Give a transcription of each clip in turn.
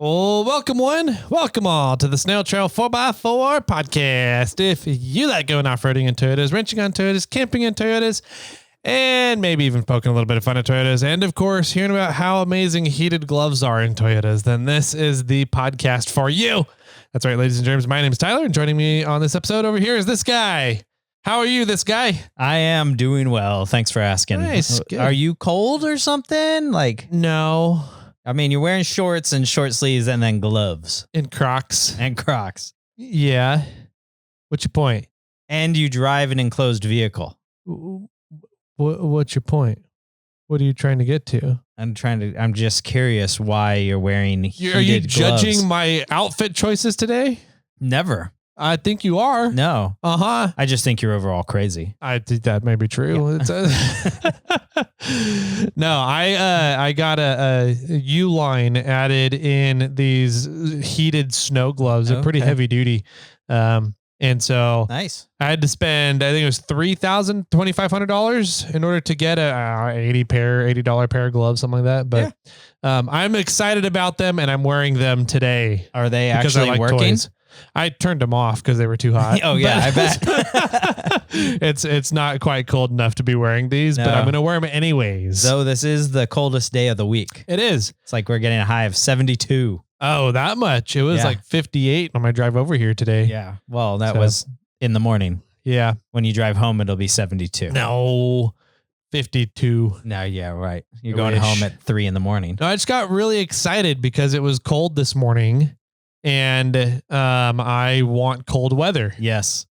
Well, welcome welcome all to the SnailTrail4x4 podcast. If you like going off-roading in Toyotas, wrenching on Toyotas, camping in Toyotas, and maybe even poking a little bit of fun at Toyotas, and of course, hearing about how amazing heated gloves are in Toyotas, then this is the podcast for you. That's right, ladies and gentlemen. My name is Tyler, and joining me on this episode over here is this guy. How are you, this guy? I am doing well. Thanks for asking. Nice. Good. Are you cold or something? No. I mean, you're wearing shorts and short sleeves and then gloves. In Crocs. And Crocs. Yeah. What's your point? And you drive an enclosed vehicle. What's your point? What are you trying to get to? I'm just curious why you're wearing heated Are you gloves. judging my outfit choices today? Never. I think you are. No. Uh-huh. I just think you're overall crazy. I think that may be true. Yeah. No, I got a U-line added in these heated snow gloves. They're pretty heavy duty. And so nice. I had to spend, I think it was $2,500 in order to get a $80 pair of gloves, something like that. But I'm excited about them and I'm wearing them today. Are they actually working? Toys. I turned them off because they were too hot. Oh yeah, I bet. It's not quite cold enough to be wearing these, but I'm going to wear them anyways. So this is the coldest day of the week. It is. It's like we're getting a high of 72. Oh, that much. It was like 58 on my drive over here today. Yeah. Well, that was in the morning. Yeah. When you drive home, it'll be 72. No, 52. No, yeah, right. You're going home at 3 in the morning. No, I just got really excited because it was cold this morning and I want cold weather. Yes.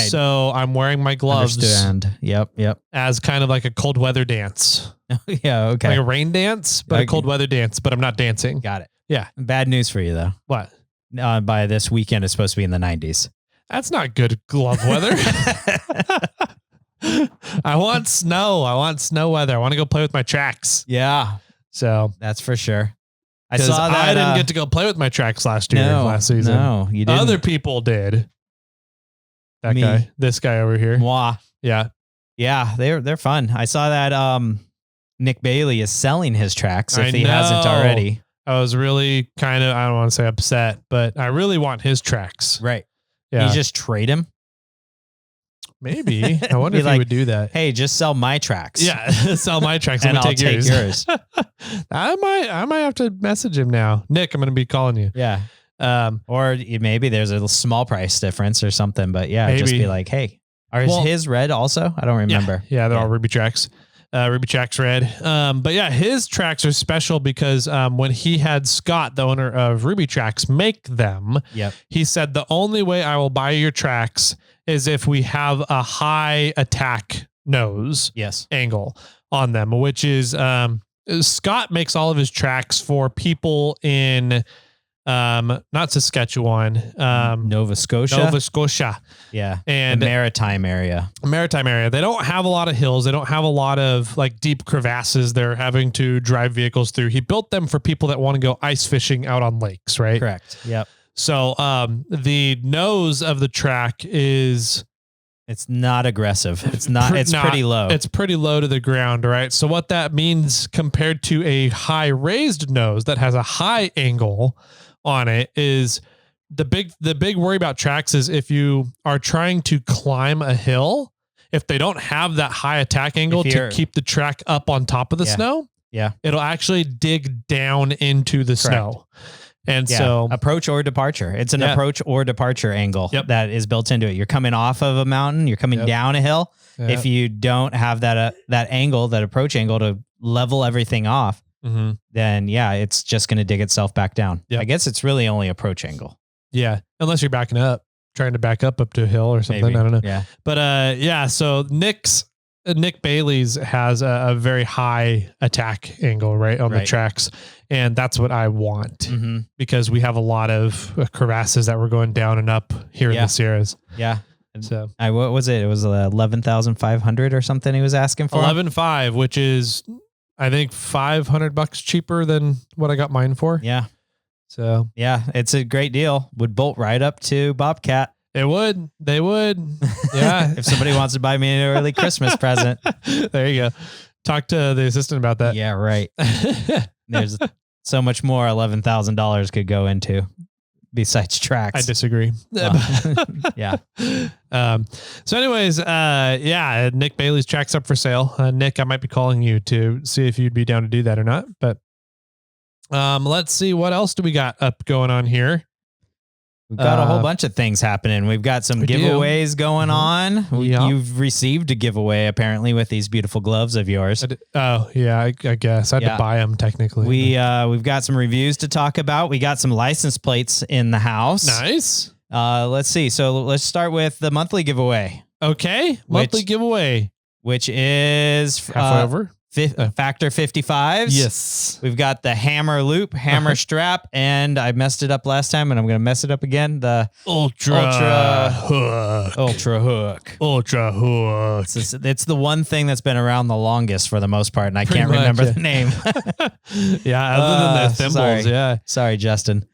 So I'm wearing my gloves. Understand. Yep. As kind of like a cold weather dance. Yeah, okay. Like a rain dance, but a cold weather dance, but I'm not dancing. Got it. Yeah. Bad news for you, though. What? By this weekend, it's supposed to be in the 90s. That's not good glove weather. I want snow. I want snow weather. I want to go play with my tracks. Yeah. So that's for sure. I saw that. I didn't get to go play with my tracks last season. No, you didn't. Other people did. That guy, this guy over here. Moi. Yeah. Yeah, they're fun. I saw that Nick Bailey is selling his tracks if he hasn't already. I was really kind of, I don't want to say upset, but I really want his tracks. Right. Yeah. You just trade him? Maybe. I wonder if he would do that. Hey, just sell my tracks. Yeah, sell my tracks and I'll take yours. I might have to message him now. Nick, I'm going to be calling you. Yeah. Or maybe there's a small price difference or something, but yeah, just be like, hey, are his red also? I don't remember. Yeah, they're all Ruby tracks. Ruby Tracks red. But yeah, his tracks are special because when he had Scott, the owner of Ruby Tracks, make them, he said the only way I will buy your tracks is if we have a high attack nose angle on them, which is Scott makes all of his tracks for people in not Saskatchewan, Nova Scotia. Yeah. And the maritime area. They don't have a lot of hills. They don't have a lot of like deep crevasses they're having to drive vehicles through. He built them for people that want to go ice fishing out on lakes, right? Correct. Yep. So the nose of the track it's not aggressive. It's pretty low. It's pretty low to the ground, right? So what that means compared to a high raised nose that has a high angle on it is the big worry about tracks is if you are trying to climb a hill, if they don't have that high attack angle to keep the track up on top of the snow, it'll actually dig down into the snow. And so approach or departure. It's an approach or departure angle that is built into it. You're coming off of a mountain, you're coming down a hill. If you don't have that angle, that approach angle to level everything off, then it's just going to dig itself back down. I guess it's really only approach angle. Yeah. Unless you're backing up, trying to back up to a hill or something. Maybe. I don't know. Yeah. But so Nick Bailey's has a very high attack angle, right, on the tracks. And that's what I want because we have a lot of crevasses that we're going down and up here in the Sierras. Yeah. So what was it? It was 11,500 or something he was asking for. 11,500, which is I think $500 cheaper than what I got mine for. Yeah. So yeah, it's a great deal. Would bolt right up to Bobcat. They would. Yeah. If somebody wants to buy me an early Christmas present. There you go. Talk to the assistant about that. Yeah, right. There's so much more $11,000 could go into besides tracks. I disagree. Yeah. So anyways, Nick Bailey's track's up for sale. Nick, I might be calling you to see if you'd be down to do that or not. But let's see, what else do we got up going on here? We've got a whole bunch of things happening. We've got some giveaways going on. You've received a giveaway apparently with these beautiful gloves of yours. I guess I had to buy them technically. We've got some reviews to talk about. We got some license plates in the house. Nice. Let's see. So let's start with the monthly giveaway. Okay. Monthly giveaway, which is halfway over. Factor 55s. Yes. We've got the hammer loop, hammer strap, and I messed it up last time, and I'm going to mess it up again. The ultra hook. Ultra hook. It's the one thing that's been around the longest for the most part, and I can't remember the name. Other than the thimbles. Sorry, Justin.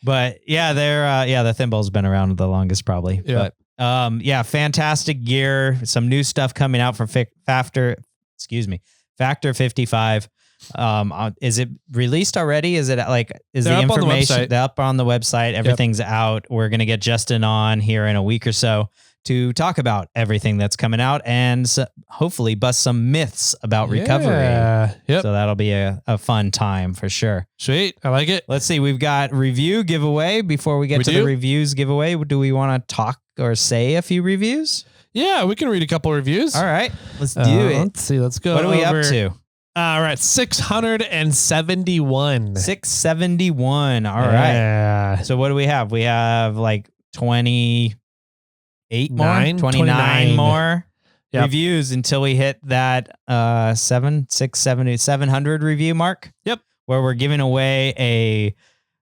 But the thimbles been around the longest probably. Yeah. But fantastic gear. Some new stuff coming out from Factor 55. Is it released already? Is it the information up on the website? Everything's out. We're going to get Justin on here in a week or so to talk about everything that's coming out and hopefully bust some myths about recovery. Yep. So that'll be a fun time for sure. Sweet. I like it. Let's see. We've got review giveaway. Before we get to the reviews giveaway, do we want to talk or say a few reviews? Yeah, we can read a couple reviews. All right, let's do it. Let's see. Let's go. What are we up to? All right, 671. 671. All right. So what do we have? We have like 28 more, 29 more reviews until we hit that 700 review mark. Yep. Where we're giving away a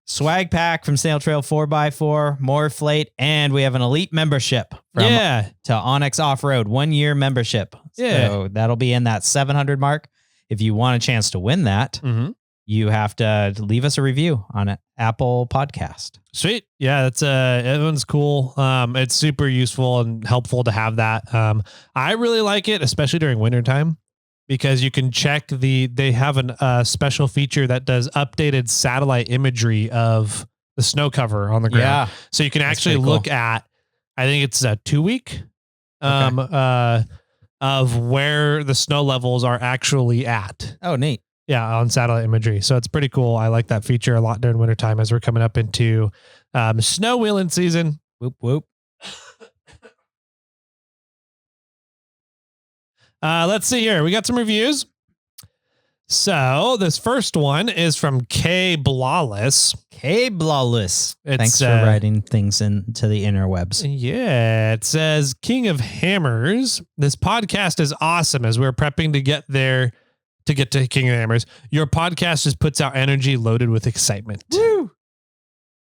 swag pack from SnailTrail4x4, more Flate, and we have an elite membership to Onyx Off-Road, 1 year membership. Yeah. So that'll be in that 700 mark. If you want a chance to win that, you have to leave us a review on an Apple Podcast. Sweet. Yeah, that's everyone's cool. It's super useful and helpful to have that. I really like it, especially during wintertime. Because you can check they have a special feature that does updated satellite imagery of the snow cover on the ground. Yeah. So you can actually look at, I think it's a 2 week of where the snow levels are actually at. Oh, neat. Yeah, on satellite imagery. So it's pretty cool. I like that feature a lot during wintertime as we're coming up into snow wheeling season. Whoop, whoop. Let's see here. We got some reviews. So this first one is from K Blawless. K Blawless. Thanks for writing things into the interwebs. Yeah. It says, King of Hammers. This podcast is awesome as we're prepping to get there to get to King of Hammers. Your podcast just puts out energy loaded with excitement. Woo!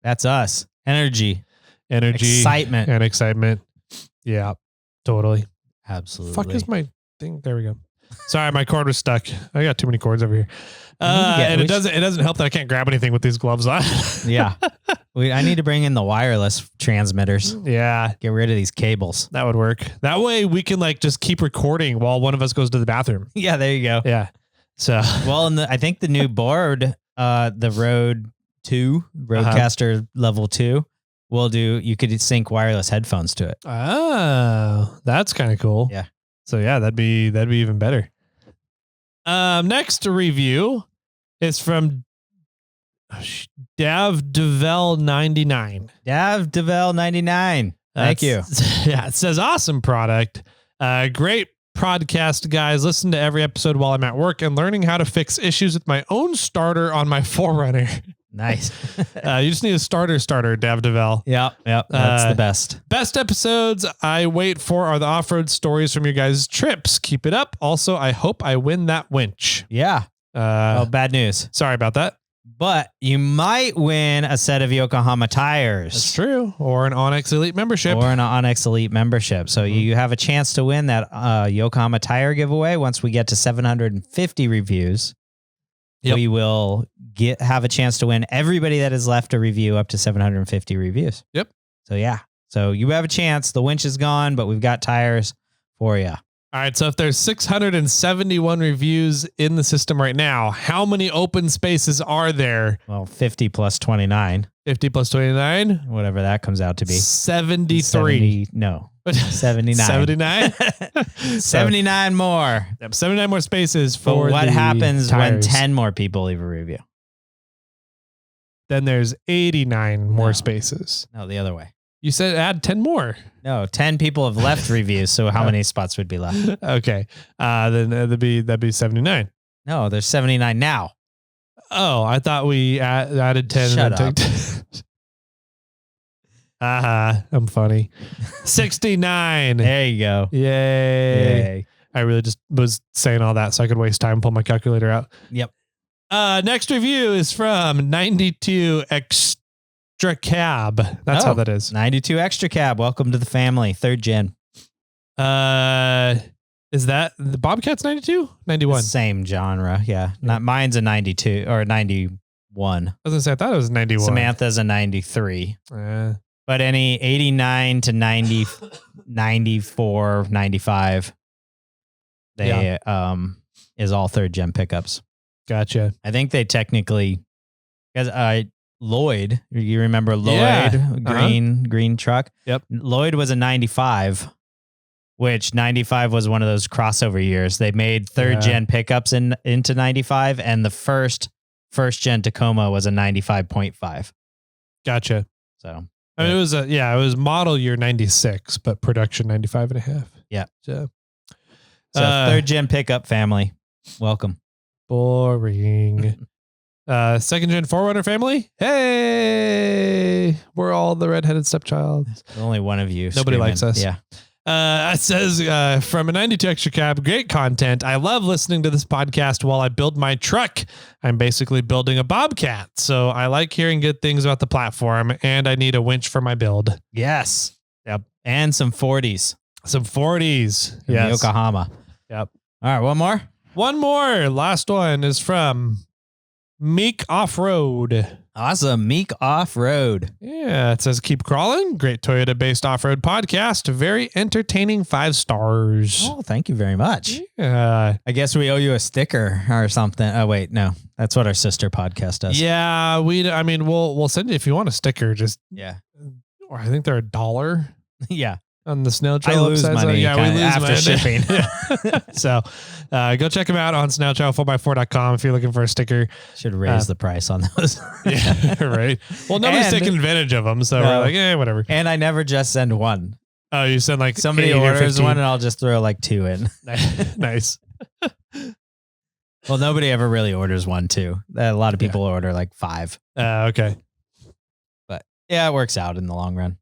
That's us. Energy. Excitement. And excitement. Yeah, totally. Absolutely. Fuck is my thing? There we go. Sorry, my cord was stuck. I got too many cords over here. And it doesn't help that I can't grab anything with these gloves on. Yeah. I need to bring in the wireless transmitters. Yeah. Get rid of these cables. That would work. That way we can just keep recording while one of us goes to the bathroom. Yeah, there you go. Yeah. So I think the new board, the Rodecaster level 2 you could sync wireless headphones to it. Oh, that's kind of cool. Yeah. So yeah, that'd be even better. Next review is from DavDevel99. DavDevel99. Thank you. Yeah, it says awesome product. Great podcast, guys. Listen to every episode while I'm at work and learning how to fix issues with my own starter on my 4Runner. Nice. You just need a starter, DavDevel. Yep. That's the best. Best episodes I wait for are the off-road stories from your guys' trips. Keep it up. Also, I hope I win that winch. Yeah. Bad news. Sorry about that. But you might win a set of Yokohama tires. That's true. Or an Onyx Elite membership. So you have a chance to win that Yokohama tire giveaway once we get to 750 reviews. Yep. We will have a chance to win everybody that has left a review up to 750 reviews. Yep. So yeah. So you have a chance. The winch is gone, but we've got tires for you. All right. So if there's 671 reviews in the system right now, how many open spaces are there? Well, 50 plus 29. 50 plus 29? Whatever that comes out to be. 73. No. 79. 79? 79 more. 79 more spaces for what happens tires. when 10 more people leave a review? Then there's 89 more spaces. No, the other way. You said add 10 more. No, 10 people have left reviews. So how many spots would be left? Okay. Then that'd be 79. No, there's 79 now. Oh, I thought we added 10. Shut and then up. I'm funny. 69. There you go. Yay. I really just was saying all that so I could waste time and pull my calculator out. Yep. Next review is from 92 Extra Cab. That's how that is. 92 Extra Cab. Welcome to the family. 3rd gen. Is that the Bobcat's 92? 91. Same genre. Yeah. Not mine's a 92 or 91. I was gonna say I thought it was 91. Samantha's a 93. But any 89 to 90, 94, 95, they is all 3rd gen pickups. Gotcha. I think they technically, because Lloyd, you remember Lloyd, green truck? Yep. Lloyd was a 95, which 95 was one of those crossover years. They made 3rd gen pickups into 95, and the first gen Tacoma was a 95.5. Gotcha. So I mean, it was model year 96, but production 95 and a half. Yeah. So 3rd gen pickup family. Welcome. Boring. 2nd gen 4Runner family. Hey, we're all the redheaded stepchilds. Only one of you. Nobody likes us. Yeah. It says from a 92 Extra Cab, great content. I love listening to this podcast while I build my truck. I'm basically building a Bobcat. So I like hearing good things about the platform, and I need a winch for my build. Yes. Yep. And some 40s. Some 40s. Yes. Yokohama. Yep. All right. One more. One more. Last one is from Meek Off-Road. Awesome. Meek Off-Road. Yeah, it says keep crawling. Great Toyota-based off-road podcast. Very entertaining. 5 stars. Oh, thank you very much. Yeah. I guess we owe you a sticker or something. Oh, wait, no. That's what our sister podcast does. Yeah, we'll send you if you want a sticker. Just or I think they're $1. Yeah. On the SnailTrail I lose website. money we lose after money. shipping. So go check them out on SnailTrail4x4.com if you're looking for a sticker. Should raise the price on those. Yeah, right. Well, nobody's taking advantage of them, so we're like, whatever. And I never just send one. Oh, you send like somebody orders one and I'll just throw like 2 in. Nice. Well, nobody ever really orders 1, 2. A lot of people order like 5. Okay. But yeah, it works out in the long run.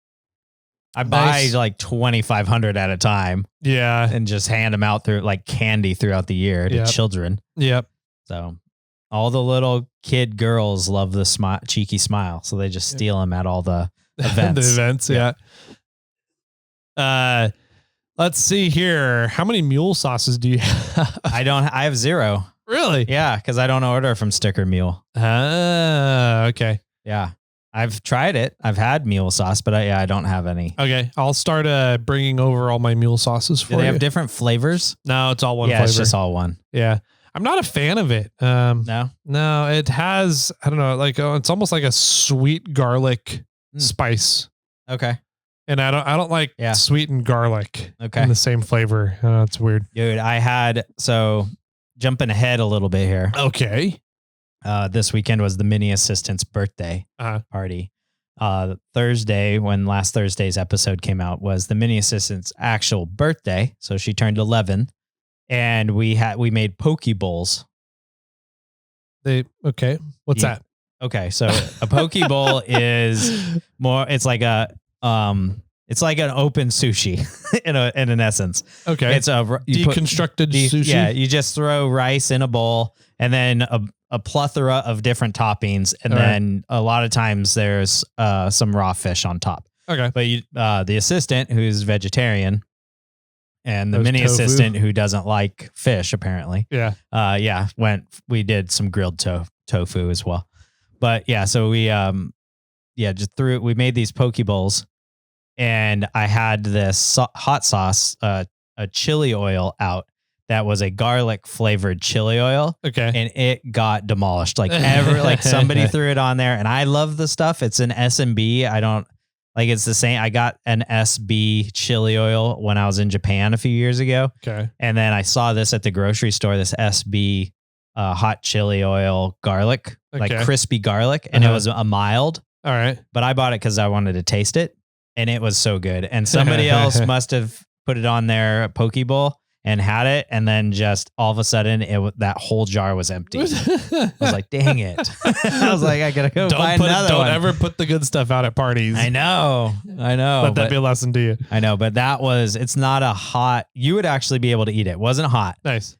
I buy like 2,500 at a time. Yeah. And just hand them out through like candy throughout the year to children. Yep. So all the little kid girls love the cheeky smile. So they just steal them at all the events. The events. Yeah. Let's see here. How many mule sauces do you have? I have 0. Really? Yeah. Cause I don't order from Sticker Mule. Okay. Yeah. I've tried it. I've had mule sauce, but I don't have any. Okay. I'll start bringing over all my mule sauces for you. Do they have different flavors? No, it's all one flavor. Yeah, it's just all one. Yeah. I'm not a fan of it. No, it has, I don't know, like it's almost like a sweet garlic spice. Okay. And I don't like sweetened garlic in the same flavor. It's weird. Dude, so jumping ahead a little bit here. Okay. This weekend was the mini assistant's birthday party. Thursday, when last Thursday's episode came out, was the mini assistant's actual birthday. So she turned 11, and we made poke bowls. What's that? Okay, so a poke bowl is more. It's like it's like an open sushi in an essence. Okay, it's a deconstructed sushi. Yeah, you just throw rice in a bowl, and then a plethora of different toppings, and then a lot of times there's some raw fish on top. Okay, but the assistant, who's vegetarian, and the mini assistant, who doesn't like fish, apparently. Yeah. We did some grilled tofu as well. But yeah, so we we made these poke bowls, and I had this hot sauce, a chili oil out that was a garlic flavored chili oil. Okay. And it got demolished. Like somebody threw it on there, and I love the stuff. It's an S&B. I don't like it's the same. I got an SB chili oil when I was in Japan a few years ago. Okay. And then I saw this at the grocery store, this SB hot chili oil garlic, like crispy garlic. And it was a mild. All right. But I bought it because I wanted to taste it. And it was so good. And somebody else must have put it on their poke bowl and had it. And then just all of a sudden, that whole jar was empty. I was like, dang it. I was like, I got to go buy another one. Don't ever put the good stuff out at parties. I know. Let that be a lesson to you. I know. But it's not a hot, you would actually be able to eat it. It wasn't hot. Nice.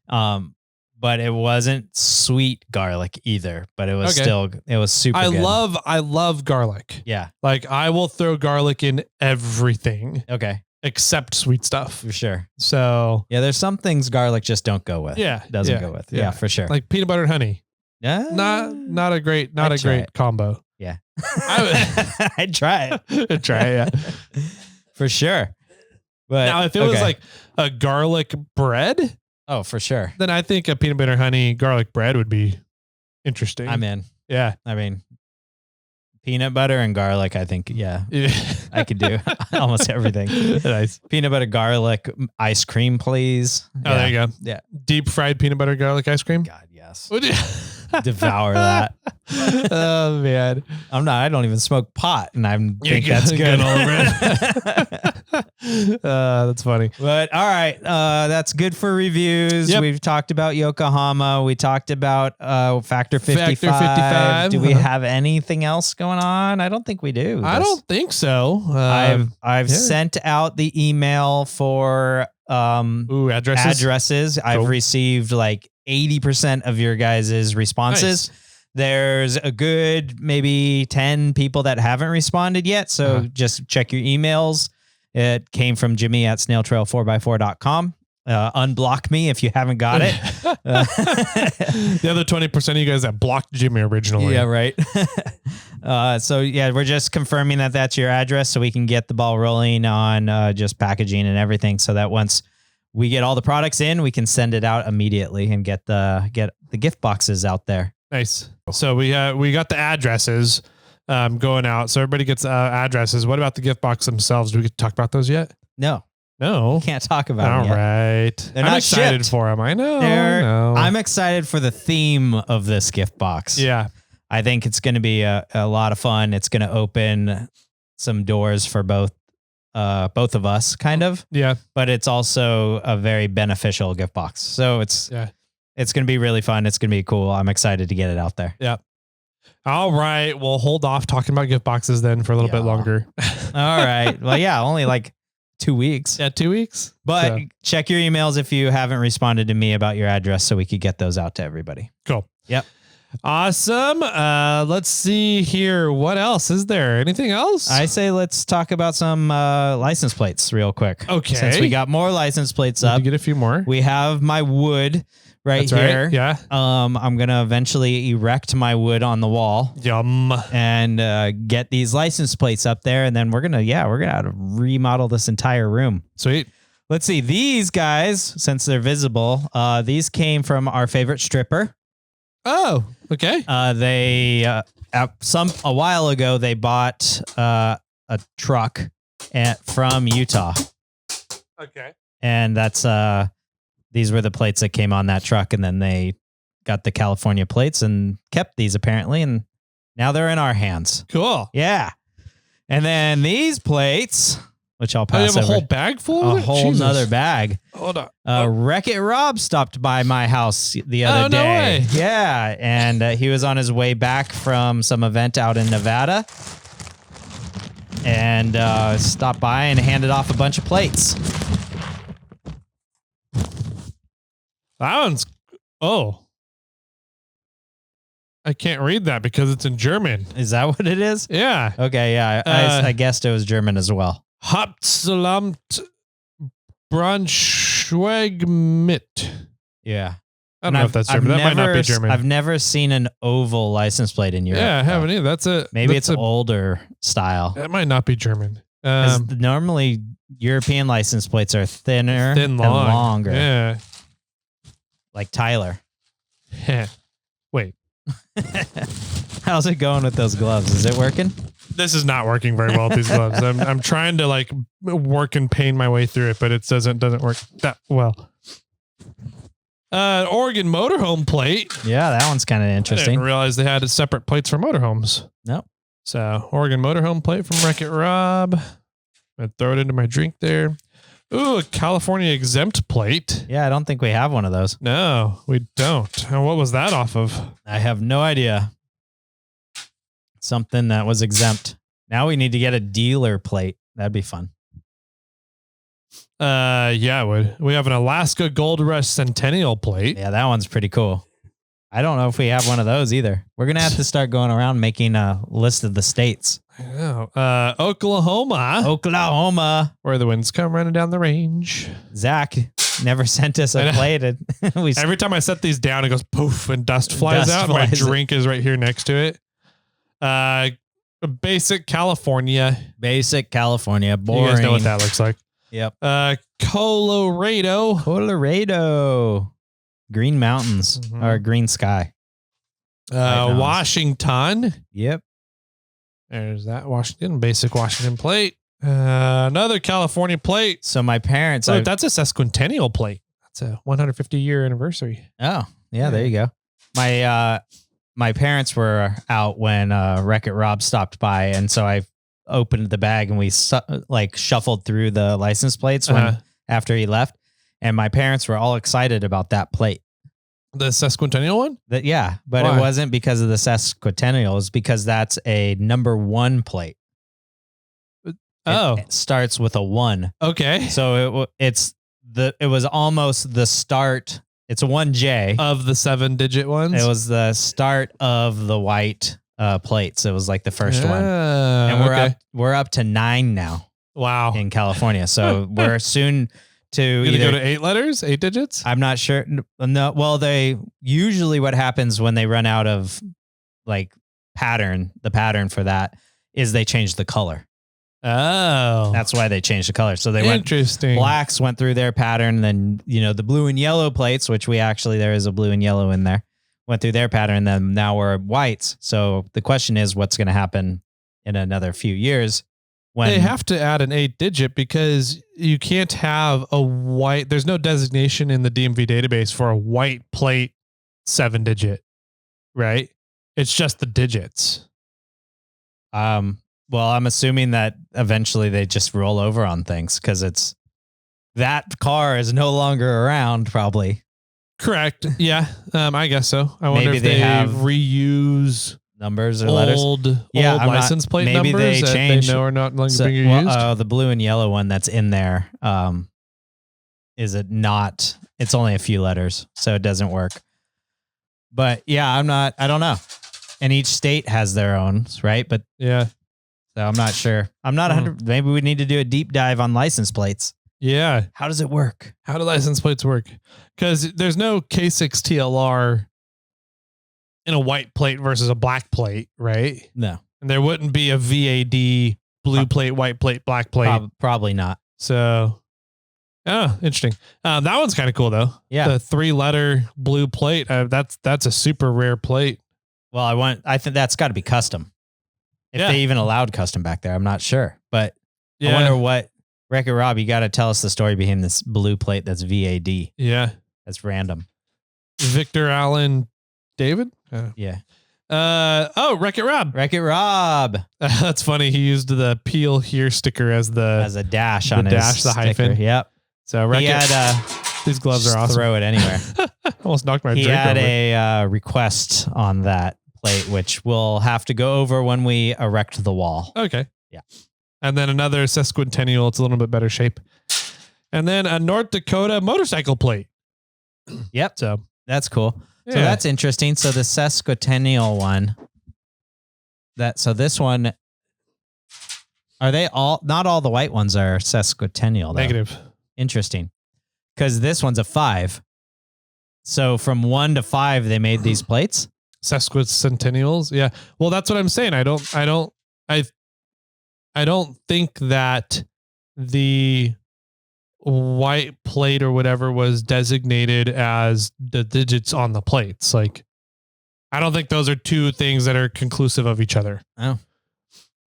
But it wasn't sweet garlic either, but it was still, it was super good. I love garlic. Yeah. Like I will throw garlic in everything. Okay. Except sweet stuff. For sure. So yeah, there's some things garlic just don't go with. Yeah. Doesn't go with. Yeah, for sure. Like peanut butter and honey. Yeah. Not a great combo. Yeah. I'd try it. I'd try it, yeah. For sure. But now if it was like a garlic bread. Oh, for sure. Then I think a peanut butter honey garlic bread would be interesting. I'm in. Yeah. I mean, peanut butter and garlic, I think, I could do almost everything. Nice. Peanut butter garlic ice cream, please. Oh, there you go. Yeah. Deep fried peanut butter garlic ice cream. God, yes. Devour that. Oh man. I don't even smoke pot, and I think that's good. All over it. That's funny. But all right, that's good for reviews. Yep. We've talked about Yokohama. We talked about Factor 55. Do we have anything else going on? I don't think we do. I don't think so. I've sent out the email for addresses. Cool. I've received like 80% of your guys' responses. Nice. There's a good maybe 10 people that haven't responded yet. So just check your emails. It came from Jimmy at SnailTrail4x4.com. Unblock me if you haven't got it. The other 20% of you guys that blocked Jimmy originally. Yeah, right. So yeah, we're just confirming that that's your address so we can get the ball rolling on just packaging and everything, so that once we get all the products in, we can send it out immediately and get the gift boxes out there. Nice. So we got the addresses going out. So everybody gets addresses. What about the gift box themselves? Do we get to talk about those yet? No. Can't talk about them yet. All right. I'm excited for them. I know. I'm excited for the theme of this gift box. Yeah. I think it's going to be a lot of fun. It's going to open some doors for both of us, kind of. Yeah. But it's also a very beneficial gift box. So it's going to be really fun. It's going to be cool. I'm excited to get it out there. Yeah. All right. We'll hold off talking about gift boxes then for a little bit longer. All right. Well, yeah, only like 2 weeks. Yeah, 2 weeks. But check your emails if you haven't responded to me about your address so we could get those out to everybody. Cool. Yep. Awesome. Let's see here. What else? Is there anything else? I say let's talk about some license plates real quick. Okay. Since we got more license plates up. Get a few more. We have my wood here. Right. Yeah. I'm going to eventually erect my wood on the wall. Yum. And get these license plates up there. And then we're going to have to remodel this entire room. Sweet. Let's see. These guys, since they're visible, these came from our favorite stripper. Oh, okay. They a while ago they bought a truck from Utah. Okay. And that's these were the plates that came on that truck, and then they got the California plates and kept these apparently, and now they're in our hands. Cool. Yeah. And then these plates, which I'll pass over. You have a whole bag full of it? A whole nother bag. Hold on. Wreck-It Rob stopped by my house the other day. No way. Yeah. And he was on his way back from some event out in Nevada and stopped by and handed off a bunch of plates. That one's... Oh. I can't read that because it's in German. Is that what it is? Yeah. Okay, yeah. I guessed it was German as well. Hauptsamt Braunschweig mit. Yeah. I don't know if that's German. That might not be German. I've never seen an oval license plate in Europe. Yeah, I haven't either. Maybe it's older style. That might not be German. Normally European license plates are thinner and longer. Yeah. Like Tyler. Wait. How's it going with those gloves? Is it working? This is not working very well with these gloves. I'm trying to like work and pain my way through it, but it doesn't work that well. Oregon motorhome plate. Yeah, that one's kind of interesting. I didn't realize they had separate plates for motorhomes. Nope. So Oregon motorhome plate from Wreck-It Rob. I throw it into my drink there. Ooh, a California exempt plate. Yeah, I don't think we have one of those. No, we don't. And what was that off of? I have no idea. Something that was exempt. Now we need to get a dealer plate. That'd be fun. Yeah, it would. We have an Alaska Gold Rush Centennial plate. Yeah, that one's pretty cool. I don't know if we have one of those either. We're going to have to start going around making a list of the states. I know. Oklahoma, where the winds come running down the range. Zach never sent us a plate. Every time I set these down, it goes poof and dust flies out. My drink is right here next to it. Basic California. Boring. You guys know what that looks like. Yep. Colorado. Green mountains or green sky. Washington. Yep. There's that Washington, basic Washington plate. Another California plate. So my parents, that's a sesquicentennial plate. That's a 150-year anniversary. Oh, yeah, there you go. My parents were out when Wreck-It Rob stopped by, and so I opened the bag and we shuffled through the license plates after he left, and my parents were all excited about that plate. The sesquicentennial one? But why? It wasn't because of the sesquicentennial. It's because that's a number 1 plate. It starts with a 1. Okay. So it was almost the start. It's a 1J of the 7-digit ones. It was the start of the white plates. It was like the first one, and we're up to 9 now. Wow, in California. So we're soon to either go to 8 letters, 8 digits. I'm not sure. No, well, they usually what happens when they run out of like pattern. The pattern for that is they change the color. Oh, that's why they changed the color. So they blacks went through their pattern. Then, the blue and yellow plates, which there is a blue and yellow in there, went through their pattern. Then now we're whites. So the question is, what's going to happen in another few years when they have to add an 8-digit, because you can't have a white. There's no designation in the DMV database for a white plate 7-digit, right? It's just the digits. Well, I'm assuming that eventually they just roll over on things because that car is no longer around, probably. Correct. Yeah, I guess so. I wonder if they have reuse numbers or letters. Old license plate maybe numbers they change. They know are not longer being used. The blue and yellow one that's in there, is it not? It's only a few letters, so it doesn't work. But yeah, I don't know. And each state has their own, right? But yeah. So I'm not sure. I'm not 100. Maybe we need to do a deep dive on license plates. Yeah. How does it work? How do license plates work? Because there's no K6 TLR in a white plate versus a black plate, right? No. And there wouldn't be a VAD blue plate, white plate, black plate. Probably not. So, interesting. That one's kind of cool though. Yeah. The 3-letter blue plate. That's a super rare plate. Well, I think that's got to be custom. If they even allowed custom back there, I'm not sure. But I wonder what Wreck-It Rob, you got to tell us the story behind this blue plate that's VAD. Yeah. That's random. Victor Allen David? Yeah. Wreck-It Rob. Wreck-It Rob. That's funny. He used the peel here sticker as a dash on his the hyphen. Yep. So these gloves are awesome. Throw it anywhere. Almost knocked my drink over. He had a request on that plate, which we'll have to go over when we erect the wall. Okay. Yeah. And then another sesquicentennial. It's a little bit better shape. And then a North Dakota motorcycle plate. Yep. So that's cool. Yeah. So that's interesting. So the sesquicentennial one, so this one, are they all, not all the white ones are sesquicentennial though. Negative. Interesting. Because this one's a 5. So from 1 to 5, they made these plates. Sesquicentennials. Yeah. Well, that's what I'm saying. I I don't think that the white plate or whatever was designated as the digits on the plates. Like, I don't think those are two things that are conclusive of each other. Oh,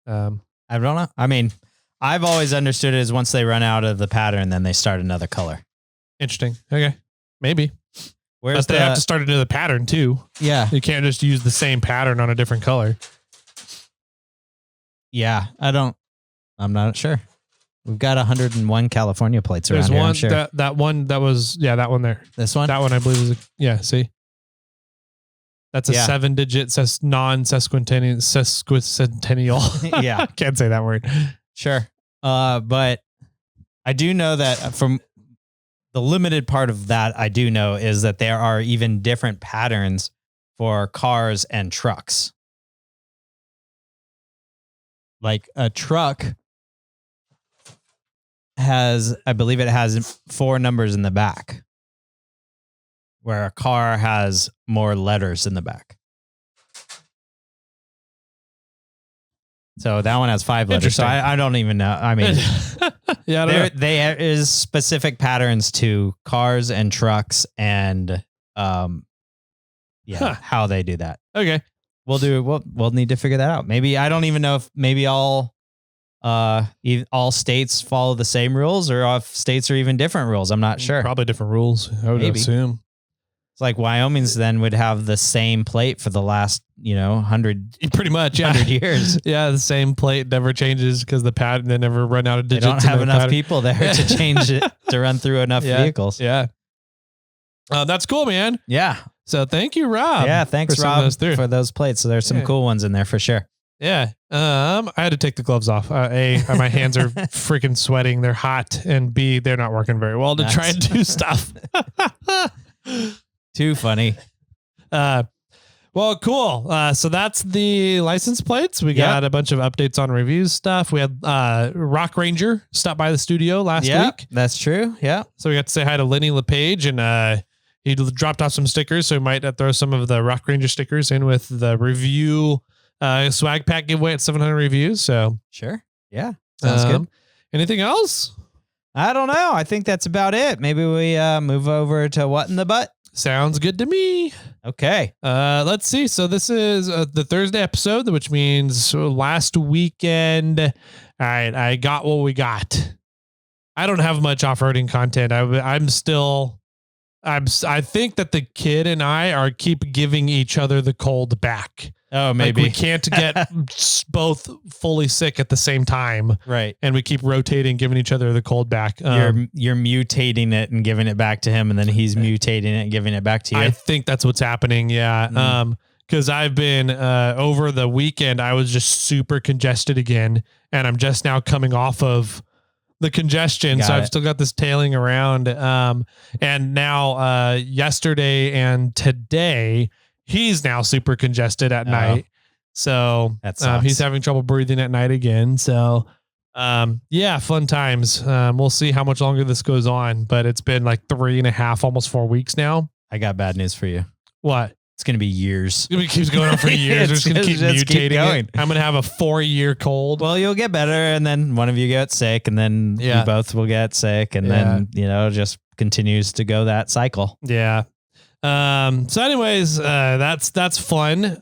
I don't know. I mean, I've always understood it as once they run out of the pattern, then they start another color. Interesting. Okay. Maybe. But they have to start another pattern too. Yeah. You can't just use the same pattern on a different color. Yeah. I'm not sure. We've got 101 California plates around here. There's one, I'm sure. that one that was, that one there. This one? That one I believe is, see? That's a 7-digit sesquicentennial. Yeah. Can't say that word. Sure. But I do know that from the limited part of that, I do know is that there are even different patterns for cars and trucks. Like a truck has, I believe it has 4 numbers in the back, where a car has more letters in the back. So that one has 5 letters. So I don't even know. I mean, there is specific patterns to cars and trucks and how they do that. Okay. We'll need to figure that out. Maybe, I don't even know if maybe all states follow the same rules or if states are even different rules. I'm not sure. Probably different rules. I would assume. It's like Wyoming's then would have the same plate for the last, 100 pretty much 100 years. Yeah, the same plate never changes because the pattern, they never run out of digits. They don't have enough people there to change it to run through enough vehicles. Yeah. That's cool, man. Yeah. So thank you, Rob. Yeah, thanks, Rob, for those plates. So there's some cool ones in there for sure. Yeah. I had to take the gloves off. A, my hands are freaking sweating. They're hot. And B, they're not working very well to try and do stuff. Too funny. Well, cool. So that's the license plates. We got a bunch of updates on reviews stuff. We had Rock Ranger stop by the studio last week. That's true. Yeah. So we got to say hi to Lenny LePage, and he dropped off some stickers. So we might throw some of the Rock Ranger stickers in with the review swag pack giveaway at 700 reviews. So sure. Yeah. Sounds good. Anything else? I don't know. I think that's about it. Maybe we move over to what in the butt? Sounds good to me. Okay. Let's see. So this is the Thursday episode, which means last weekend. All right. I got what we got. I don't have much off-roading content. I think that the kid and I keep giving each other the cold back. Oh, maybe. Like we can't get both fully sick at the same time. Right. And we keep rotating, giving each other the cold back. You're mutating it and giving it back to him, and then he's mutating it and giving it back to you. I think that's what's happening. Yeah. Mm. Because I've been over the weekend, I was just super congested again. And I'm just now coming off of the congestion. I've still got this tailing around. And now yesterday and today, he's now super congested at night. So he's having trouble breathing at night again. So fun times. We'll see how much longer this goes on, but it's been like 3.5, almost 4 weeks now. I got bad news for you. What? It's going to be years. It keeps going on for years. We're just going to keep mutating. I'm going to have a 4-year cold. Well, you'll get better, and then one of you gets sick, and then you both will get sick, and then, just continues to go that cycle. Yeah. So anyways, that's fun.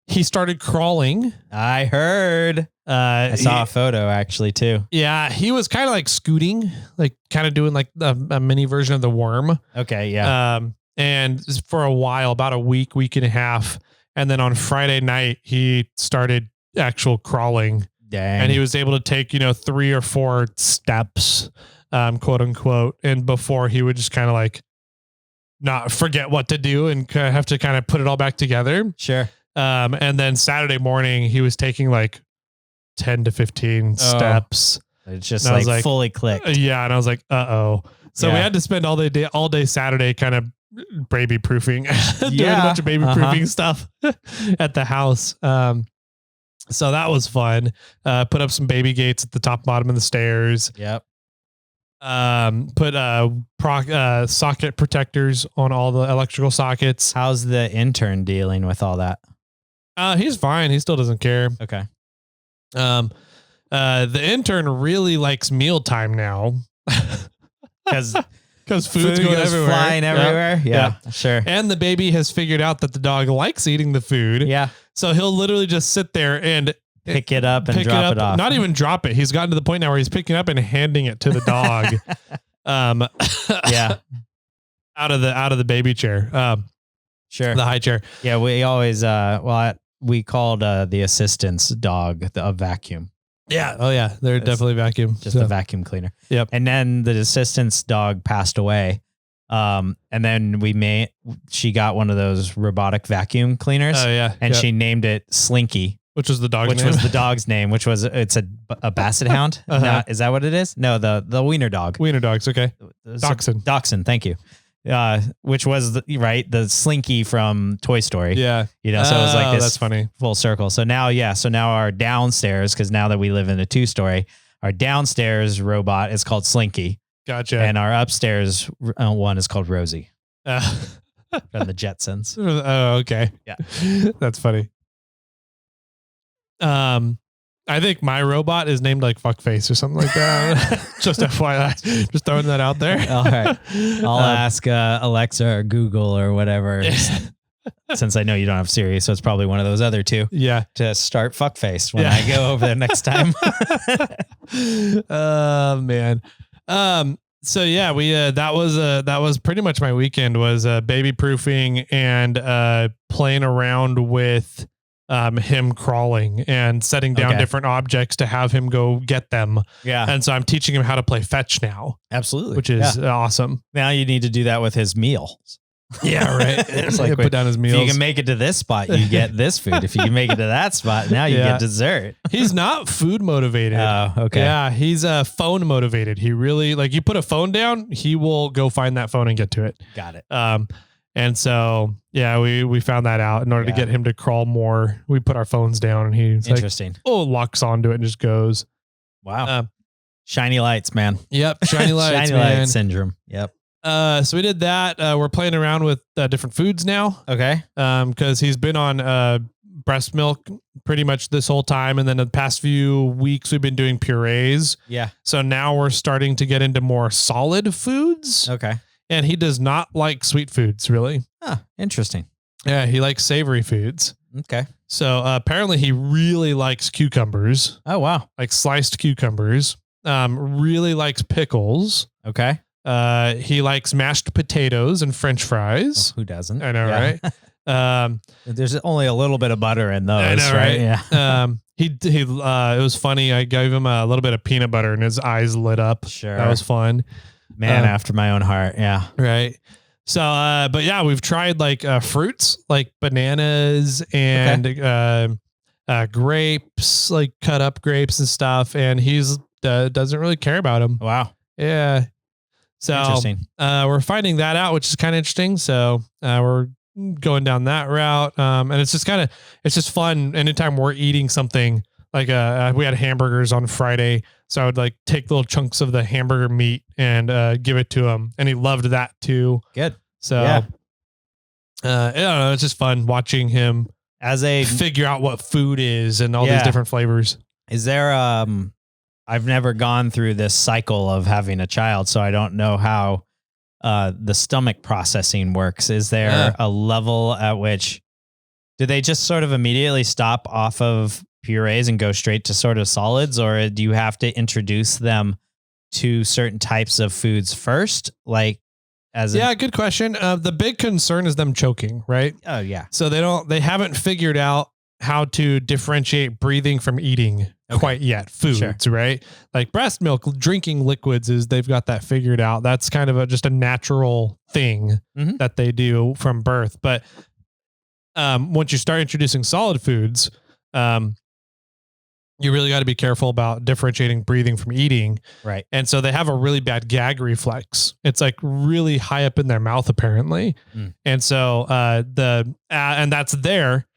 He started crawling. I heard. I saw a photo actually too. Yeah. He was kind of like scooting, like kind of doing like a mini version of the worm. Okay. Yeah. And for a while, about a week and a half. And then on Friday night, he started actual crawling. Dang. And he was able to take, 3 or 4 steps, quote unquote. And before he would just kind of like not forget what to do and have to kind of put it all back together. Sure. And then Saturday morning, he was taking like 10 to 15 steps. It's just like fully clicked. Yeah. And I was like, uh-oh. So we had to spend all day Saturday kind of baby proofing, doing a bunch of baby proofing stuff at the house. So that was fun. Put up some baby gates at the top, bottom of the stairs. Yep. Put socket protectors on all the electrical sockets. How's the intern dealing with all that? He's fine. He still doesn't care. Okay. The intern really likes mealtime now. Because food's going everywhere. Flying everywhere. Yeah, sure. And the baby has figured out that the dog likes eating the food. Yeah. So he'll literally just sit there and pick it up and drop it off. Not even drop it. He's gotten to the point now where he's picking up and handing it to the dog. Yeah. Out of the baby chair. Sure. The high chair. Yeah. We always, we called the assistant's dog a vacuum. Yeah. Oh yeah. They're definitely vacuum. Just a vacuum cleaner. Yep. And then the assistant's dog passed away. And then she got one of those robotic vacuum cleaners. Oh yeah. And she named it Slinky. Which was the dog's name? Which was the dog's name, it's a basset hound. Is that what it is? No, the wiener dog. Wiener dogs. Okay. Dachshund. Thank you. Which was the Slinky from Toy Story. Yeah. So it was like this that's funny. Full circle. So now our downstairs, because now that we live in a 2-story, our downstairs robot is called Slinky. Gotcha. And our upstairs one is called Rosie. From the Jetsons. Oh, okay. Yeah. That's funny. I think my robot is named like Fuckface or something like that. Just FYI, just throwing that out there. All right. I'll ask Alexa or Google or whatever, since I know you don't have Siri. So it's probably one of those other two. Yeah. To start Fuckface when I go over there next time. Oh, man. So yeah, that was pretty much my weekend was baby proofing and playing around with him crawling and setting down different objects to have him go get them. Yeah. And so I'm teaching him how to play fetch now. Absolutely. Which is awesome. Now you need to do that with his meals. Yeah, right. It's like put down his meals. If you can make it to this spot, you get this food. If you can make it to that spot, now you get dessert. He's not food motivated. Oh, okay. Yeah, he's phone motivated. He really you put a phone down, he will go find that phone and get to it. Got it. And so we found that out. In order to get him to crawl more, we put our phones down and he's interesting. Locks onto it and just goes. Wow. Shiny lights, man. Yep. Shiny lights. Shiny light syndrome. Yep. So we did that. We're playing around with different foods now. Okay. Because he's been on breast milk pretty much this whole time, and then the past few weeks we've been doing purees. Yeah. So now we're starting to get into more solid foods. Okay. And he does not like sweet foods, really. Huh. Interesting. Yeah, he likes savory foods. Okay. So apparently he really likes cucumbers. Oh wow. Like sliced cucumbers. Really likes pickles. Okay. He likes mashed potatoes and French fries. Who doesn't? I know, right? There's only a little bit of butter in those. I know, right? Yeah. It was funny. I gave him a little bit of peanut butter and his eyes lit up. Sure. That was fun. Man after my own heart. Yeah. Right. So, but yeah, we've tried fruits like bananas and grapes, like cut up grapes and stuff. And he's doesn't really care about them. Wow. Yeah. So interesting. We're finding that out, which is kind of interesting. So we're going down that route. And it's just fun. Anytime we're eating something we had hamburgers on Friday. So I would take little chunks of the hamburger meat and give it to him. And he loved that too. Good. So I don't know. It's just fun watching him figure out what food is and all these different flavors. Is there, I've never gone through this cycle of having a child, so I don't know how the stomach processing works. Is there a level at which do they just sort of immediately stop off of purees and go straight to sort of solids, or do you have to introduce them to certain types of foods first? Good question. The big concern is them choking, right? Oh yeah. So they haven't figured out how to differentiate breathing from eating quite yet. Foods, right? Like breast milk, drinking liquids they've got that figured out. That's kind of just a natural thing that they do from birth. But once you start introducing solid foods, you really got to be careful about differentiating breathing from eating. Right. And so they have a really bad gag reflex. It's really high up in their mouth, apparently. And so and that's there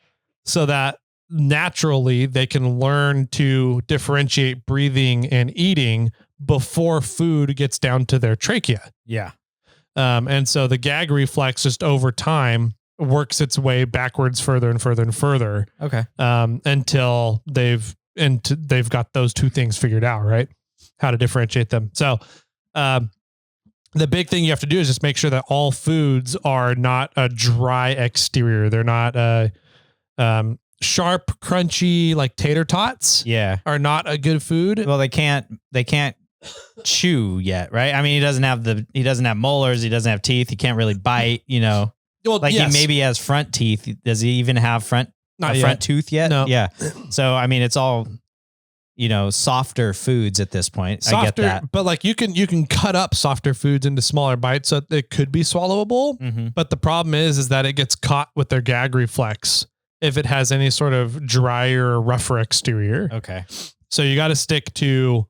so that naturally they can learn to differentiate breathing and eating before food gets down to their trachea. Yeah. And so the gag reflex just over time works its way backwards further and further and further. Okay. Until they've and they've got those two things figured out, right? How to differentiate them. So, the big thing you have to do is just make sure that all foods are not a dry exterior. They're not sharp, crunchy, like tater tots. Yeah, are not a good food. Well, they can't chew yet, right? I mean, he doesn't have molars. He doesn't have teeth. He can't really bite. Well, like he maybe has front teeth. Does he even have front tooth yet? No. Yeah. So I mean, it's all softer foods at this point. Softer, I get that. But like you can cut up softer foods into smaller bites so it could be swallowable. Mm-hmm. But the problem is that it gets caught with their gag reflex if it has any sort of drier or rougher exterior. Okay. So you got to stick to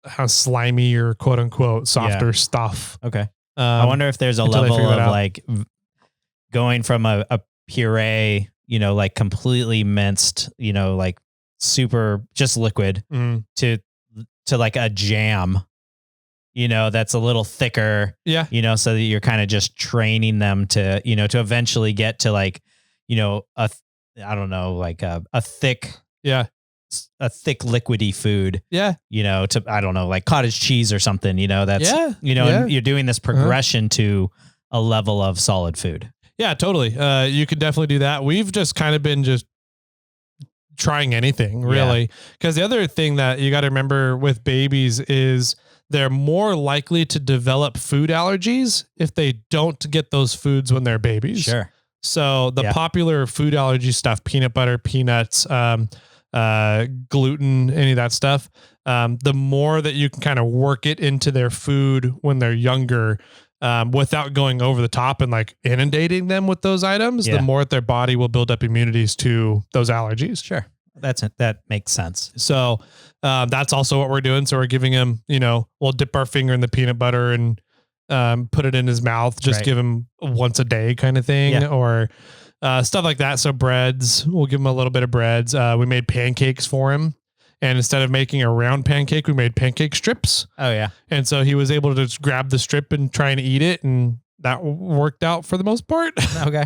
how slimy or quote unquote softer stuff. Okay. I wonder if there's a level of like going from a puree, like completely minced, like super just liquid to like a jam, that's a little thicker, so that you're kind of just training them to, to eventually get to like, I don't know, like a thick, liquidy food, to, I don't know, like cottage cheese or something, that's, and you're doing this progression to a level of solid food. Yeah, totally. You could definitely do that. We've just kind of been just trying anything really. Because the other thing that you got to remember with babies is they're more likely to develop food allergies if they don't get those foods when they're babies. Sure. So the popular food allergy stuff, peanut butter, peanuts, gluten, any of that stuff, the more that you can kind of work it into their food when they're younger, without going over the top and like inundating them with those items, the more that their body will build up immunities to those allergies. Sure. That makes sense. So, that's also what we're doing. So we're giving him, we'll dip our finger in the peanut butter and, put it in his mouth, just give him once a day kind of thing, or, stuff like that. So breads, we'll give him a little bit of breads. We made pancakes for him. And instead of making a round pancake, we made pancake strips. Oh, yeah. And so he was able to just grab the strip and try and eat it. And that worked out for the most part. Okay.